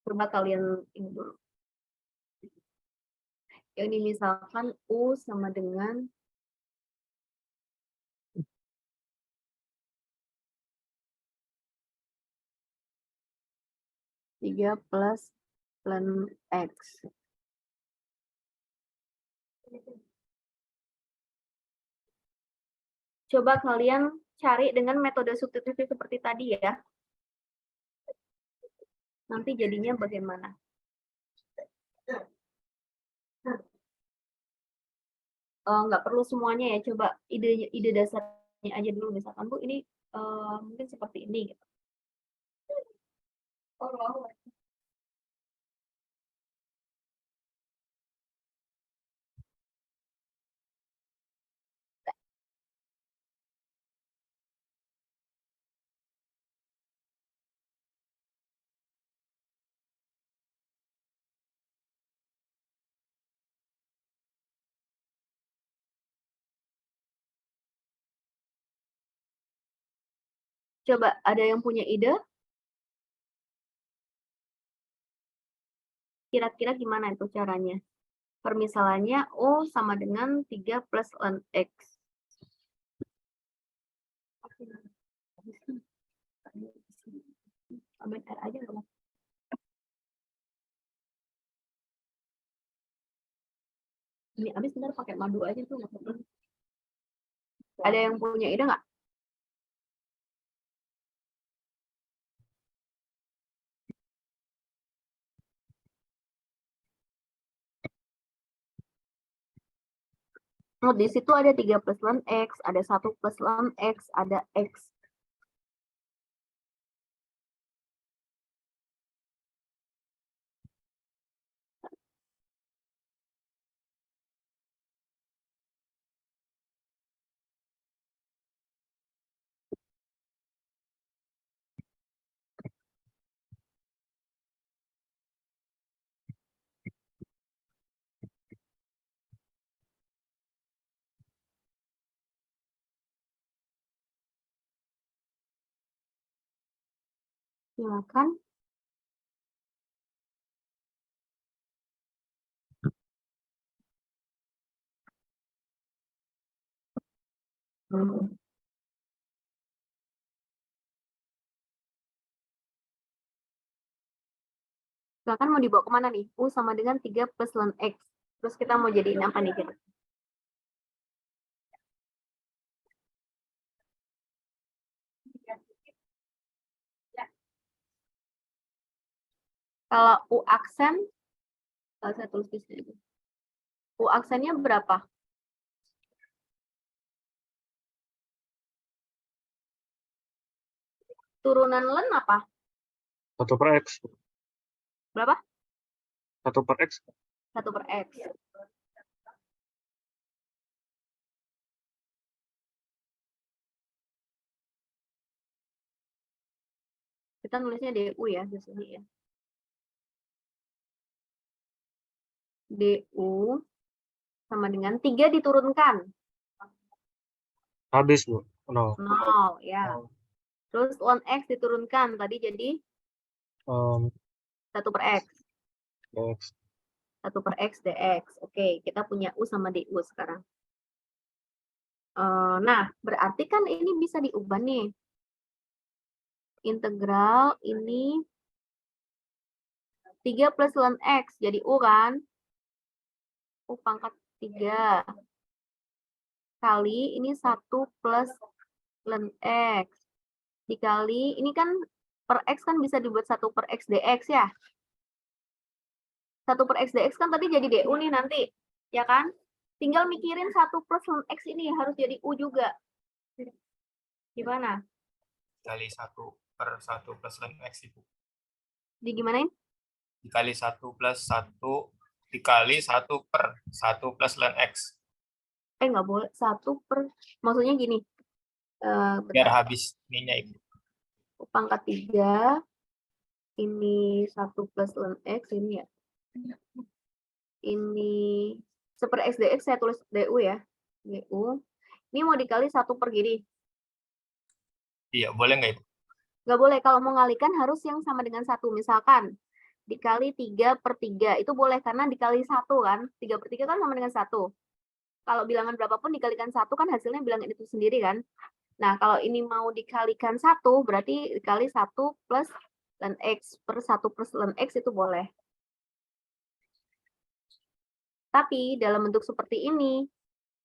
Speaker 1: Coba kalian ini dulu. Yang dimisalkan U sama dengan 3 plus ln X. Coba kalian cari dengan metode substitusi seperti tadi ya. Nanti jadinya bagaimana? Nggak perlu semuanya ya, coba ide dasarnya aja dulu. Misalkan Bu, ini mungkin seperti ini. Gitu. Coba ada yang punya ide? Kira-kira gimana itu caranya? Permisalannya O sama dengan 3 plus ln X. Tambahin R aja nggak? Ini abis bener pakai madu aja tuh. Nggak apa-apa. Ada yang punya ide nggak? Oh, di situ ada 3 plus ln X, ada 1 plus ln X, ada X. Silakan. Silakan mau dibawa kemana nih? U sama dengan 3 plus ln X. Terus kita mau jadiin apa nih kita? Kalau U aksen, saya tulis di sini. U aksennya berapa? Turunan ln apa?
Speaker 2: 1 per X.
Speaker 1: Berapa?
Speaker 2: 1 per X.
Speaker 1: 1 per X. Kita nulisnya DU ya di sini ya. DU sama dengan 3 diturunkan.
Speaker 2: Habis, Bu. 0.
Speaker 1: 0 ya. Terus ln X diturunkan. Tadi jadi 1 per X.
Speaker 2: X.
Speaker 1: 1 per X dx. Oke, kita punya U sama DU sekarang. Nah, berarti kan ini bisa diubah nih. Integral ini 3 plus ln X. Jadi U kan? U pangkat 3. Kali ini 1 plus ln X. Dikali, ini kan per X kan bisa dibuat 1 per X dx ya. 1 per X dx kan tadi jadi DU nih nanti. Ya kan? Tinggal mikirin 1 plus ln X ini harus jadi U juga. Gimana?
Speaker 4: Dikali 1 per 1 plus ln X itu.
Speaker 1: Digimanain?
Speaker 4: Dikali 1 plus 1 dikali 1 per 1 plus ln X.
Speaker 1: Nggak boleh. 1 per, maksudnya gini.
Speaker 4: Biar
Speaker 1: Bentar.
Speaker 4: habis ininya itu.
Speaker 1: U pangkat 3. Ini 1 plus ln X ini ya. Ini 1 per X dx saya tulis DU ya. DU. Ini mau dikali 1 per gini.
Speaker 4: Iya, boleh nggak itu?
Speaker 1: Nggak boleh. Kalau mau ngalikan harus yang sama dengan 1. Misalkan dikali 3 per 3. Itu boleh karena dikali 1 kan. 3 per 3 kan sama dengan 1. Kalau bilangan berapapun dikalikan 1 kan hasilnya bilangan itu sendiri kan. Nah, kalau ini mau dikalikan 1 berarti dikali 1 plus ln X per 1 plus ln X itu boleh. Tapi dalam bentuk seperti ini,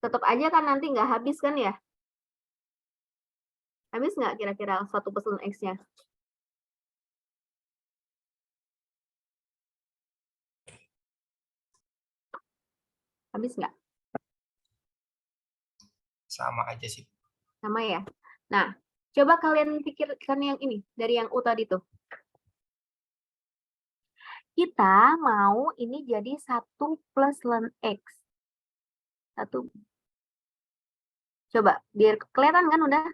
Speaker 1: tetap aja kan nanti nggak habis kan ya. Habis nggak kira-kira 1 plus ln X-nya? Habis nggak?
Speaker 4: Sama aja sih.
Speaker 1: Sama ya? Nah, coba kalian pikirkan yang ini, dari yang U tadi tuh. Kita mau ini jadi 1 plus ln X. 1. Coba, biar kelihatan kan udah.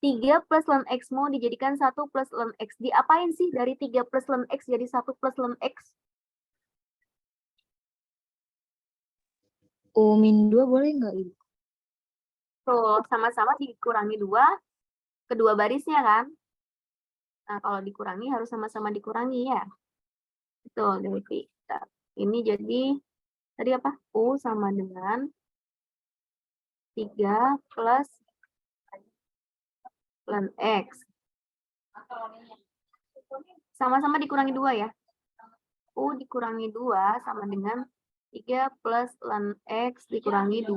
Speaker 1: 3 plus ln X mau dijadikan 1 plus ln X. Diapain sih dari 3 plus ln X jadi 1 plus ln X?
Speaker 3: U-2 boleh nggak, Ibu?
Speaker 1: Tuh, sama-sama dikurangi 2, kedua barisnya kan? Nah, kalau dikurangi harus sama-sama dikurangi ya. Betul, dari ini jadi, tadi apa? U sama dengan 3 plus ln X. Sama-sama dikurangi 2 ya. U dikurangi 2 sama dengan 3 plus ln X dikurangi 2.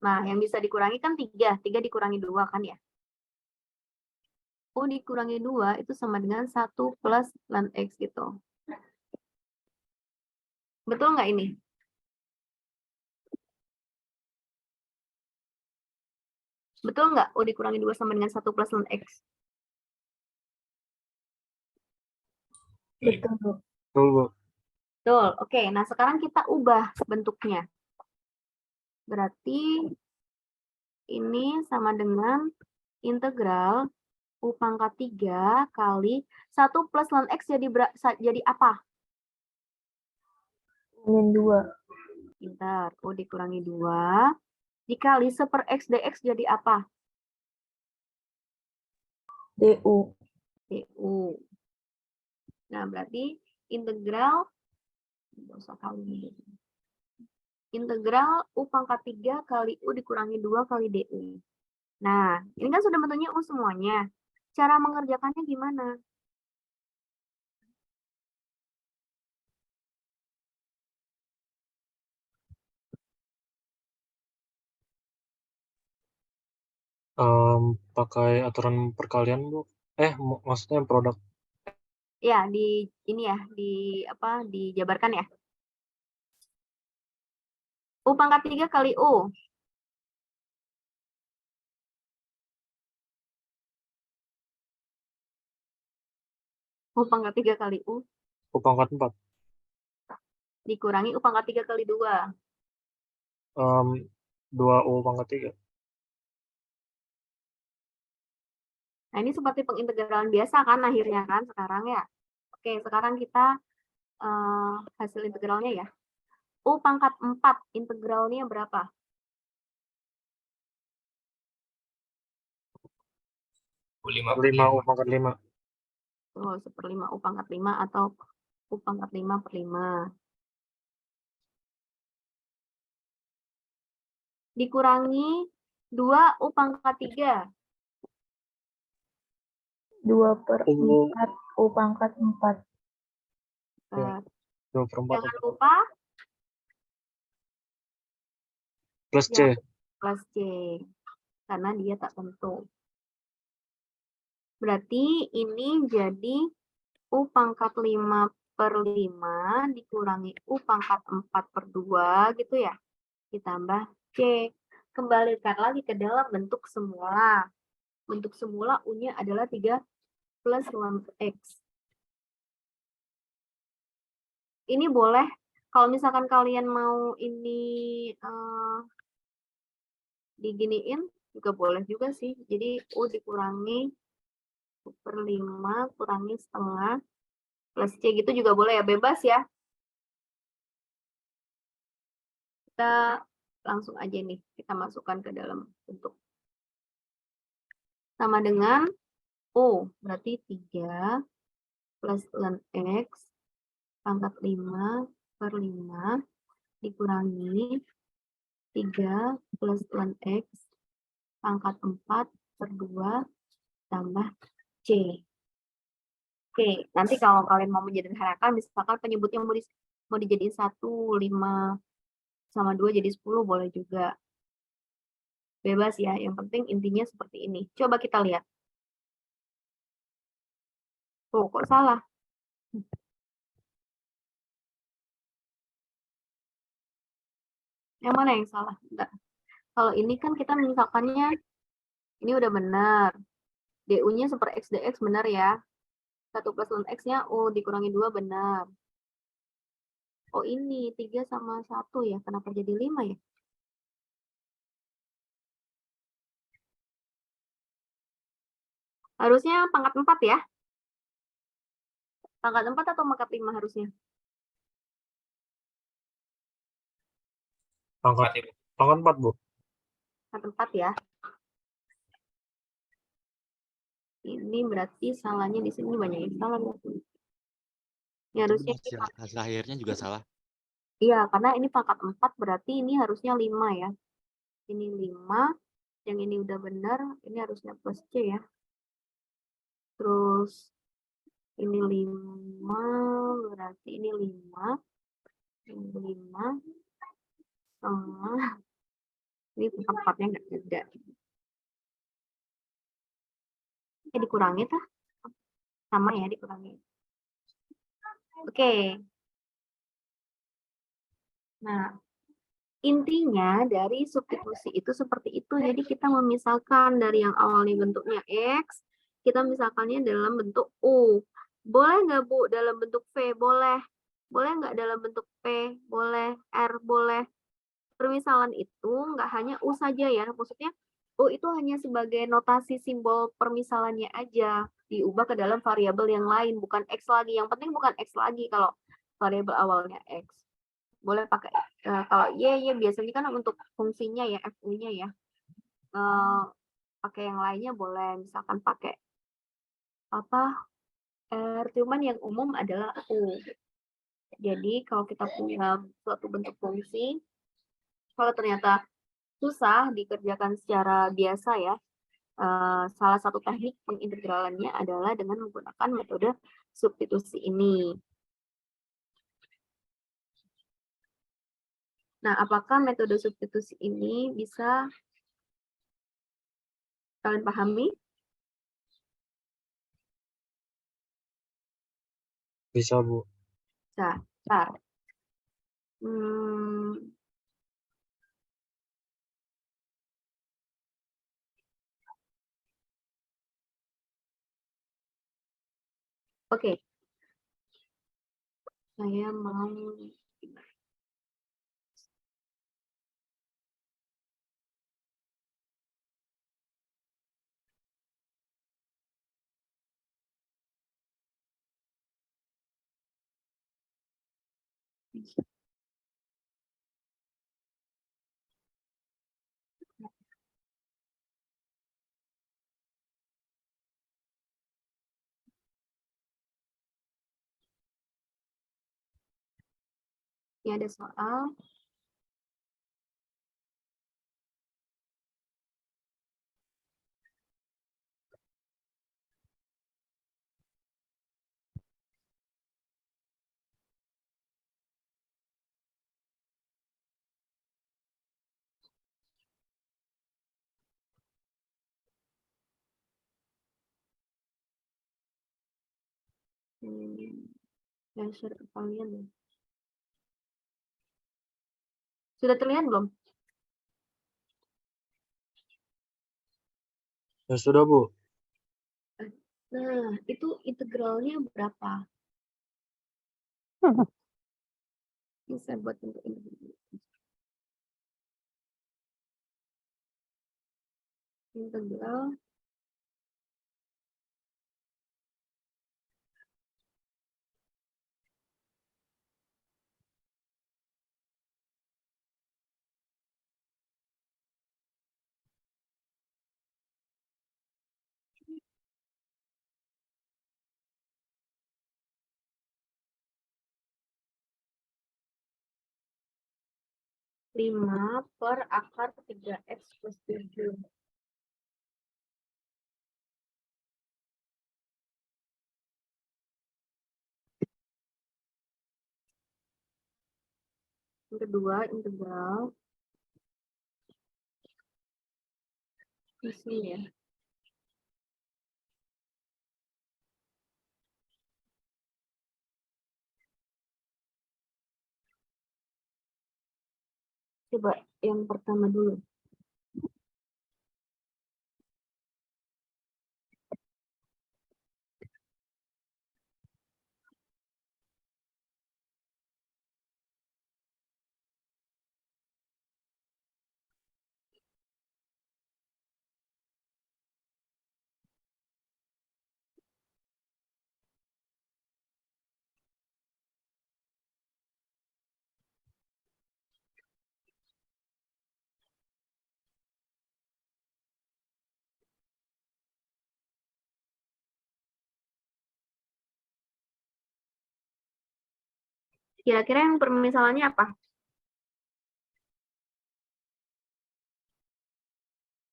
Speaker 1: Nah, yang bisa dikurangi kan 3. 3 dikurangi 2 kan ya. U dikurangi 2 itu sama dengan 1 plus ln X gitu. Betul nggak ini? Betul nggak? U dikurangi 2 sama dengan 1 plus ln X.
Speaker 3: Betul, Bu.
Speaker 2: Betul, Bu.
Speaker 1: Betul. Oke, nah sekarang kita ubah bentuknya. Berarti ini sama dengan integral U pangkat 3 kali 1 plus ln X jadi apa?
Speaker 3: U-2.
Speaker 1: Pintar. U dikurangi 2 dikali 1 per X dx jadi apa?
Speaker 3: DU.
Speaker 1: DU. Nah, berarti integral, nggak usah kali. Integral U pangkat 3 kali U dikurangi 2 kali DU. Nah, ini kan sudah bentuknya U semuanya. Cara mengerjakannya gimana?
Speaker 2: Pakai aturan perkalian, Bu. Maksudnya produk.
Speaker 1: Ya, di ini ya, dijabarkan ya. U pangkat 3 kali U. U pangkat 3 kali U
Speaker 2: U pangkat 4.
Speaker 1: dikurangi U pangkat 3 kali 2.
Speaker 2: 2U pangkat 3.
Speaker 1: Nah, ini seperti pengintegralan biasa kan akhirnya kan sekarang ya. Oke, sekarang kita hasil integralnya ya. U pangkat 4 integralnya berapa?
Speaker 4: U5
Speaker 2: 5U pangkat 5.
Speaker 1: Oh, 1/5 U pangkat 5 atau U pangkat 5 per 5. Dikurangi 2 U pangkat 3.
Speaker 3: 2 per
Speaker 2: U
Speaker 3: 4. U pangkat 4.
Speaker 2: Ya. 2 per 4
Speaker 1: Jangan lupa
Speaker 2: plus C.
Speaker 1: yang plus C. Karena dia tak tentu. Berarti ini jadi U pangkat 5 per 5 dikurangi U pangkat 4 per 2 gitu ya. Ditambah C. Kembalikan lagi ke dalam bentuk semula. Bentuk semula U-nya adalah 3 plus ln X. Ini boleh, kalau misalkan kalian mau ini diginiin, juga boleh juga sih. Jadi U dikurangi U per 5 kurangi setengah plus C gitu juga boleh ya, bebas ya. Kita langsung aja nih, kita masukkan ke dalam bentuk. Sama dengan U, berarti 3 plus ln X pangkat 5 per 5 dikurangi 3 plus ln X pangkat 4 per 2 tambah C. Oke, nanti kalau kalian mau menyederhanakan, misalkan penyebutnya mau dijadiin 1, 5 sama 2 jadi 10 boleh juga.
Speaker 7: Bebas ya, yang penting intinya seperti ini. Coba kita lihat. Tuh, kok salah? Yang mana yang salah? Bentar. Kalau ini kan kita misalkannya, ini udah benar. DU-nya super X dx benar ya. 1 plus ln X-nya U dikurangi 2 benar. Oh ini 3 sama 1 ya. Kenapa jadi 5 ya? Harusnya pangkat 4 ya. Pangkat 4 atau pangkat 5 harusnya?
Speaker 2: Pangkat 4, Bu.
Speaker 7: Pangkat 4 ya. Ini berarti salahnya di sini banyak yang salah. Ini harusnya
Speaker 6: Hasil akhirnya juga salah.
Speaker 7: iya, karena ini pangkat 4 berarti ini harusnya 5 ya. Ini 5, yang ini udah benar, ini harusnya plus C ya. Terus ini 5, berarti ini 5. Ini 5 sama ini pangkat 4-nya nggak ada. Ya dikurangi tuh. Sama ya dikurangi. Oke. Nah, intinya dari substitusi itu seperti itu. Jadi kita memisahkan dari yang awalnya bentuknya X, kita misalkannya dalam bentuk U. Boleh nggak Bu dalam bentuk V? Boleh. Boleh nggak dalam bentuk P? Boleh. R? Boleh. Permisalan itu nggak hanya U saja ya. Maksudnya U itu hanya sebagai notasi simbol permisalannya aja. Diubah ke dalam variabel yang lain. Bukan X lagi. Yang penting bukan X lagi kalau variabel awalnya X. Boleh pakai kalau Y biasanya kan untuk fungsinya ya FU-nya ya. Pakai yang lainnya boleh, misalkan pakai apa R, cuman yang umum adalah U. Jadi kalau kita punya suatu bentuk fungsi, kalau ternyata susah dikerjakan secara biasa ya, salah satu teknik pengintegralannya adalah dengan menggunakan metode substitusi ini. Nah, apakah metode substitusi ini bisa kalian pahami?
Speaker 2: Bisa, Bu.
Speaker 7: Nah, bentar. Oke. Saya mau ini ada soal. Yang share ke kalian ya. Sudah terlihat belum?
Speaker 2: Ya sudah, Bu.
Speaker 7: Nah, itu integralnya berapa? Ini saya buat untuk ini. Integral lima per akar 3x plus 7. Yang kedua, integral Di sini ya. Coba yang pertama dulu. Kira-kira yang permisalannya apa?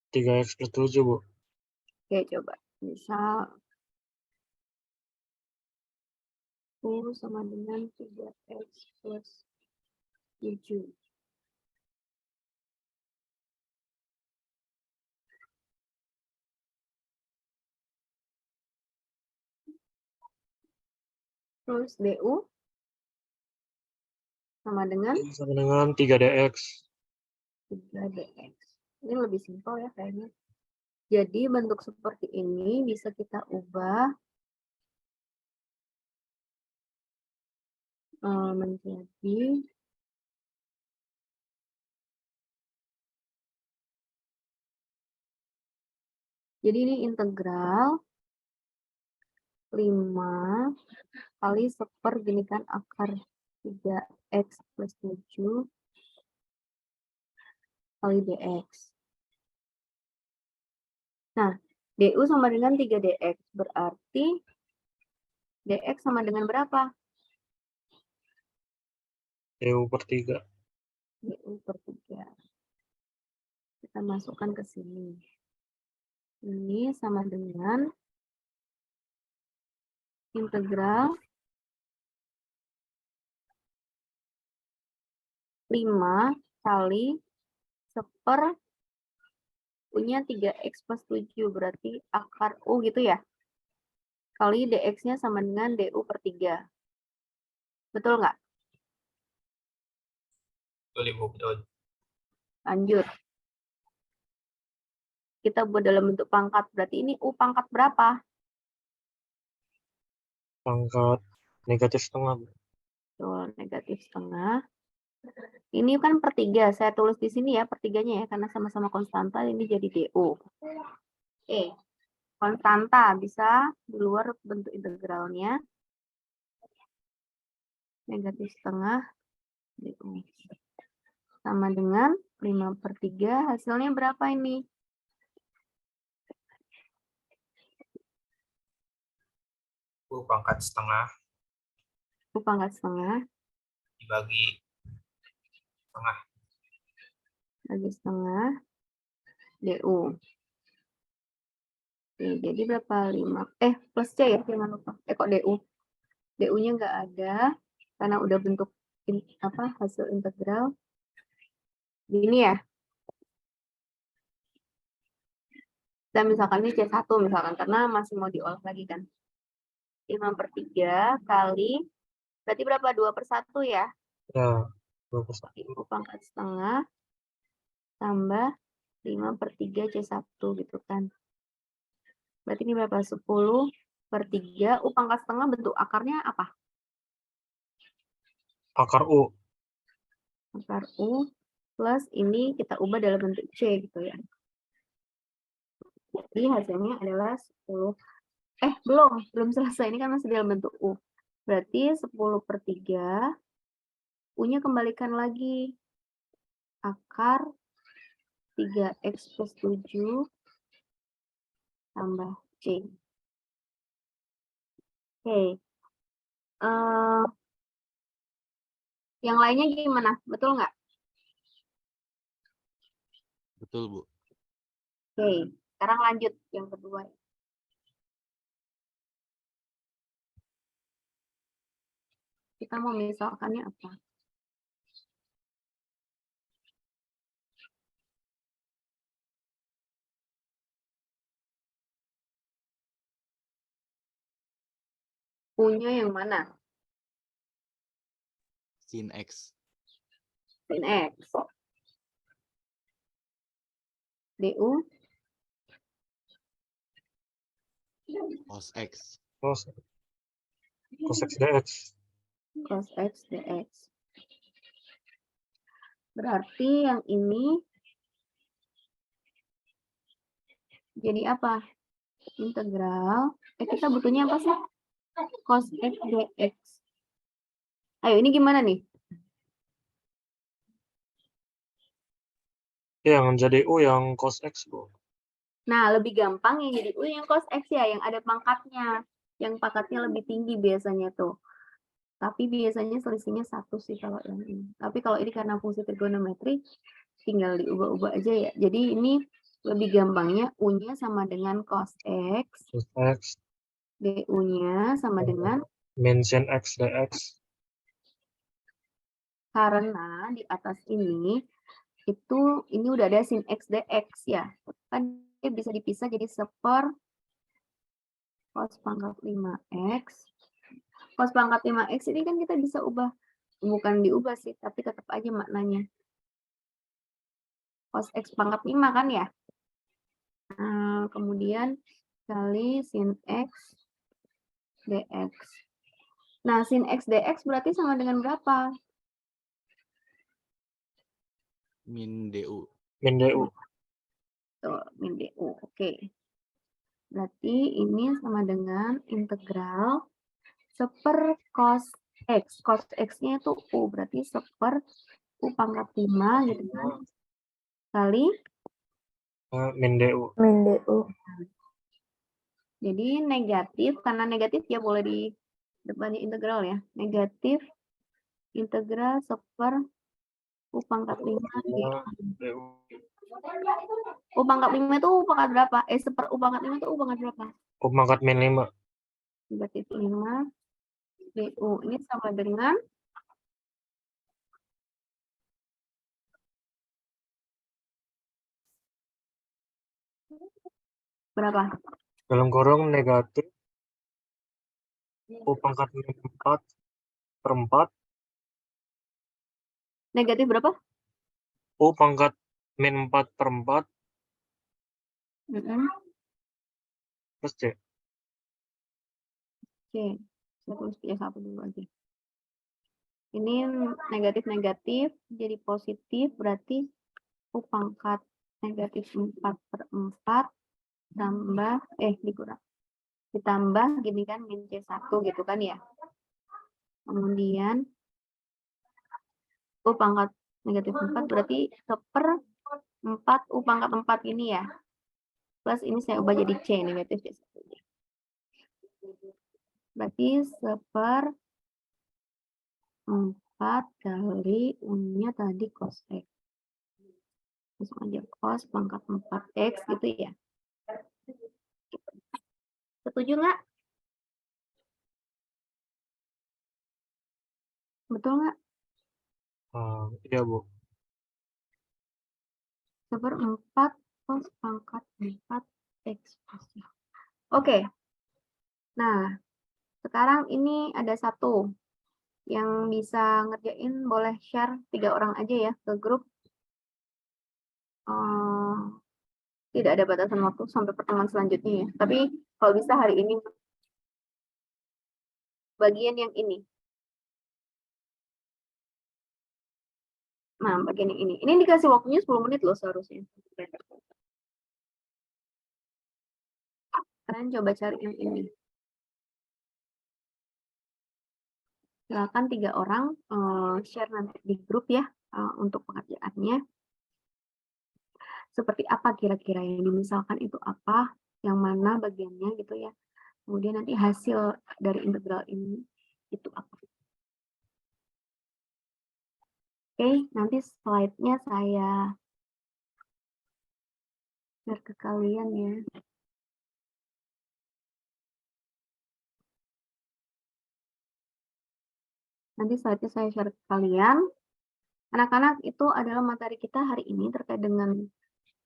Speaker 2: 3x plus 7, Bu.
Speaker 7: Oke, coba. Misal U sama dengan 3x plus 7. Terus DU sama dengan
Speaker 2: Sama dengan 3dx.
Speaker 7: 3dx. Ini lebih simpel ya kayaknya. Jadi bentuk seperti ini bisa kita ubah menjadi ini integral 5 kali 1/, gini kan, akar 3x plus 7 kali dx. Nah, du sama dengan 3dx, berarti dx sama dengan berapa?
Speaker 2: du per 3.
Speaker 7: Du per 3. Kita masukkan ke sini. Ini sama dengan integral 5 kali 1/, U-nya 3x plus 7, berarti akar U gitu ya. Kali dx-nya sama dengan du per 3. Betul nggak?
Speaker 4: Betul, Ibu, betul.
Speaker 7: Lanjut. Kita buat dalam bentuk pangkat, berarti ini U pangkat berapa?
Speaker 2: Pangkat negatif setengah, Bu.
Speaker 7: Betul, negatif setengah. Ini kan per 3, saya tulis di sini ya, per 3-nya ya, karena sama-sama konstanta, ini jadi du. Konstanta bisa di luar bentuk integralnya. Negatif setengah du. Sama dengan 5/3, hasilnya berapa ini?
Speaker 4: U pangkat setengah
Speaker 7: U pangkat setengah
Speaker 4: dibagi setengah.
Speaker 7: bagi setengah du. Oke, jadi berapa? 5. Plus C ya, jangan lupa. Kok du? Du-nya nggak ada, karena udah bentuk hasil integral. Gini ya. Dan misalkan ini C1 misalkan, karena masih mau diolah lagi kan. 5/3 kali, berarti berapa? 2/1 ya?
Speaker 2: Ya, 2/1.
Speaker 7: U pangkat setengah tambah 5/3 C1 gitu kan. Berarti ini berapa? 10/3. U pangkat setengah bentuk akarnya apa?
Speaker 2: Akar U.
Speaker 7: Akar U plus ini kita ubah dalam bentuk C gitu ya. Jadi hasilnya adalah 10. Belum selesai. Ini kan masih dalam bentuk U. Berarti 10/3. U-nya kembalikan lagi. Akar 3x plus 7 tambah C. Oke. Yang lainnya gimana? Betul nggak?
Speaker 6: Betul, Bu.
Speaker 7: Oke. Sekarang lanjut yang kedua. Kita mau misalkannya apa? U-nya yang mana?
Speaker 6: Sin X.
Speaker 7: Sin X. DU
Speaker 6: Cos X.
Speaker 2: Cos X dx.
Speaker 7: cos X dx. Berarti yang ini jadi apa? Integral. Kita butuhnya apa sih? Cos X dx. Ayo, ini gimana nih?
Speaker 2: Yang jadi U yang cos X, Bu.
Speaker 7: Nah, lebih gampang yang jadi U yang cos X ya, yang ada pangkatnya. Yang pangkatnya lebih tinggi biasanya tuh. Tapi biasanya selisihnya 1 sih kalau yang ini. Tapi kalau ini karena fungsi trigonometri, tinggal diubah-ubah aja ya. Jadi ini lebih gampangnya U-nya sama dengan cos X,
Speaker 2: Cos X
Speaker 7: DU-nya sama dengan,
Speaker 2: min sin X dx.
Speaker 7: karena di atas ini, ini udah ada sin X dx ya. Kan dia bisa dipisah jadi 1/cos pangkat 5X. Cos pangkat 5X ini kan kita bisa ubah. Bukan diubah sih, tapi tetap aja maknanya. Cos X pangkat 5 kan ya. Nah, kemudian kali sin X dx. Nah, sin X dx berarti sama dengan berapa?
Speaker 6: Min DU.
Speaker 2: Min du.
Speaker 7: Tuh, min DU. Oke. Berarti ini sama dengan integral 1/cos X. Cos X-nya itu U. Berarti 1/U pangkat 5 gitu kan. Kali.
Speaker 2: Min du.
Speaker 3: Min DU.
Speaker 7: Jadi negatif. Karena negatif ya boleh di depannya integral ya. Negatif integral 1/U pangkat 5.
Speaker 2: Du.
Speaker 7: U pangkat 5 itu U pangkat berapa? 1/U pangkat 5 itu U pangkat berapa?
Speaker 2: U pangkat min 5.
Speaker 7: Negatif 5 DU. Ini sama dengan berapa?
Speaker 2: Dalam kurung negatif U pangkat min 4/4.
Speaker 7: Negatif berapa?
Speaker 2: U pangkat min 4/4 plus C.
Speaker 7: Oke, saya tulis ya 1 dulu aja. Ini negatif-negatif jadi positif, berarti U pangkat negatif 4/4 tambah, dikurang. Ditambah gini kan, min C1 gitu kan ya. Kemudian U pangkat negatif 4 berarti 1/4 U pangkat 4 ini ya. Plus ini saya ubah jadi C, negatif C1. Berarti 1/4 kali U-nya tadi cos X. Langsung aja cos pangkat 4X gitu ya. Setuju nggak? Betul nggak?
Speaker 2: Iya, Bu.
Speaker 7: 1/4 cos pangkat 4X. Oke. Nah, sekarang ini ada satu yang bisa ngerjain, boleh share 3 orang aja ya ke grup. Tidak ada batasan waktu sampai pertemuan selanjutnya ya. Tapi kalau bisa hari ini bagian yang ini. Nah, bagian yang ini. Ini dikasih waktunya 10 menit loh seharusnya. Kalian coba cari yang ini. Silakan 3 orang share nanti di grup ya untuk pengerjaannya. Seperti apa kira-kira yang dimisalkan itu apa, yang mana bagiannya gitu ya. Kemudian nanti hasil dari integral ini itu apa. Oke, nanti slide-nya saya share ke kalian ya. Nanti slide-nya saya share ke kalian. Anak-anak, itu adalah materi kita hari ini terkait dengan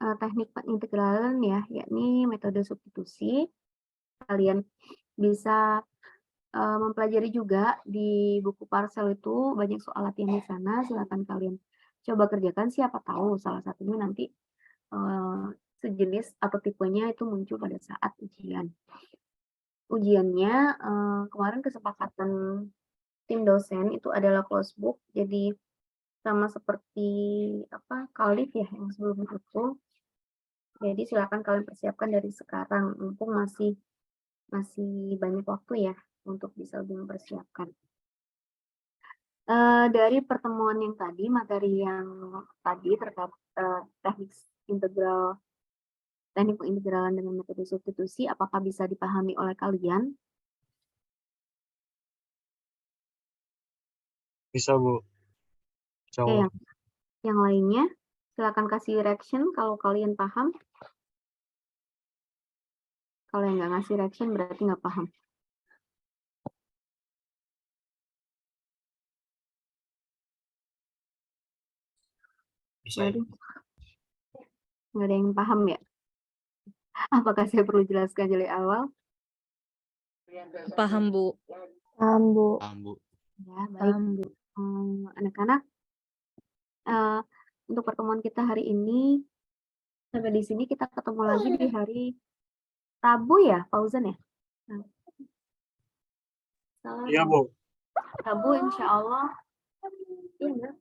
Speaker 7: teknik pengintegralan ya, yakni metode substitusi. Kalian bisa mempelajari juga di buku Parsel itu banyak soal latihan di sana. Silakan kalian coba kerjakan. Siapa tahu salah satunya nanti sejenis atau tipenya itu muncul pada saat ujian. Ujiannya kemarin kesepakatan tim dosen itu adalah closed book. Jadi sama seperti Kalif ya yang sebelum itu. Jadi silakan kalian persiapkan dari sekarang, mumpung masih banyak waktu ya untuk bisa lebih mempersiapkan. Dari pertemuan yang tadi, materi yang tadi terkait teknik pengintegralan dengan metode substitusi, apakah bisa dipahami oleh kalian?
Speaker 2: Bisa, Bu. Insya
Speaker 7: Oke,
Speaker 2: Allah.
Speaker 7: yang lainnya, silakan kasih reaction kalau kalian paham. Kalau yang nggak ngasih reaction berarti nggak paham.
Speaker 4: Bisa.
Speaker 7: Berarti nggak ada yang paham ya? Apakah saya perlu jelaskan dari awal?
Speaker 3: Paham, Bu.
Speaker 5: Paham, Bu.
Speaker 6: Paham, Bu.
Speaker 7: Ya, baik. Anak-anak, untuk pertemuan kita hari ini, sampai di sini kita ketemu lagi di hari Rabu ya, Fauzan ya?
Speaker 2: Iya, Bu.
Speaker 7: Rabu insya Allah. Iya,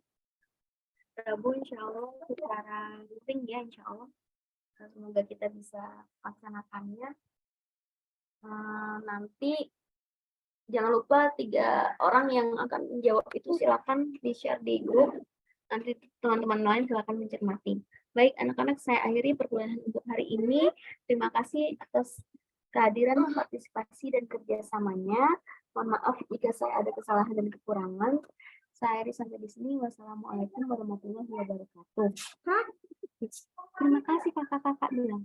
Speaker 7: Rabu insya Allah secara daring ya insya Allah. Semoga kita bisa laksanakannya. Nanti jangan lupa 3 orang yang akan menjawab itu silakan di-share di grup. Nanti teman-teman lain silakan mencermati. Baik anak-anak, saya akhiri perkuliahan untuk hari ini. Terima kasih atas kehadiran, partisipasi, dan kerjasamanya. Mohon maaf jika saya ada kesalahan dan kekurangan. Saya akhiri sampai di sini. Wassalamualaikum warahmatullahi wabarakatuh. Terima kasih kakak-kakak bilang.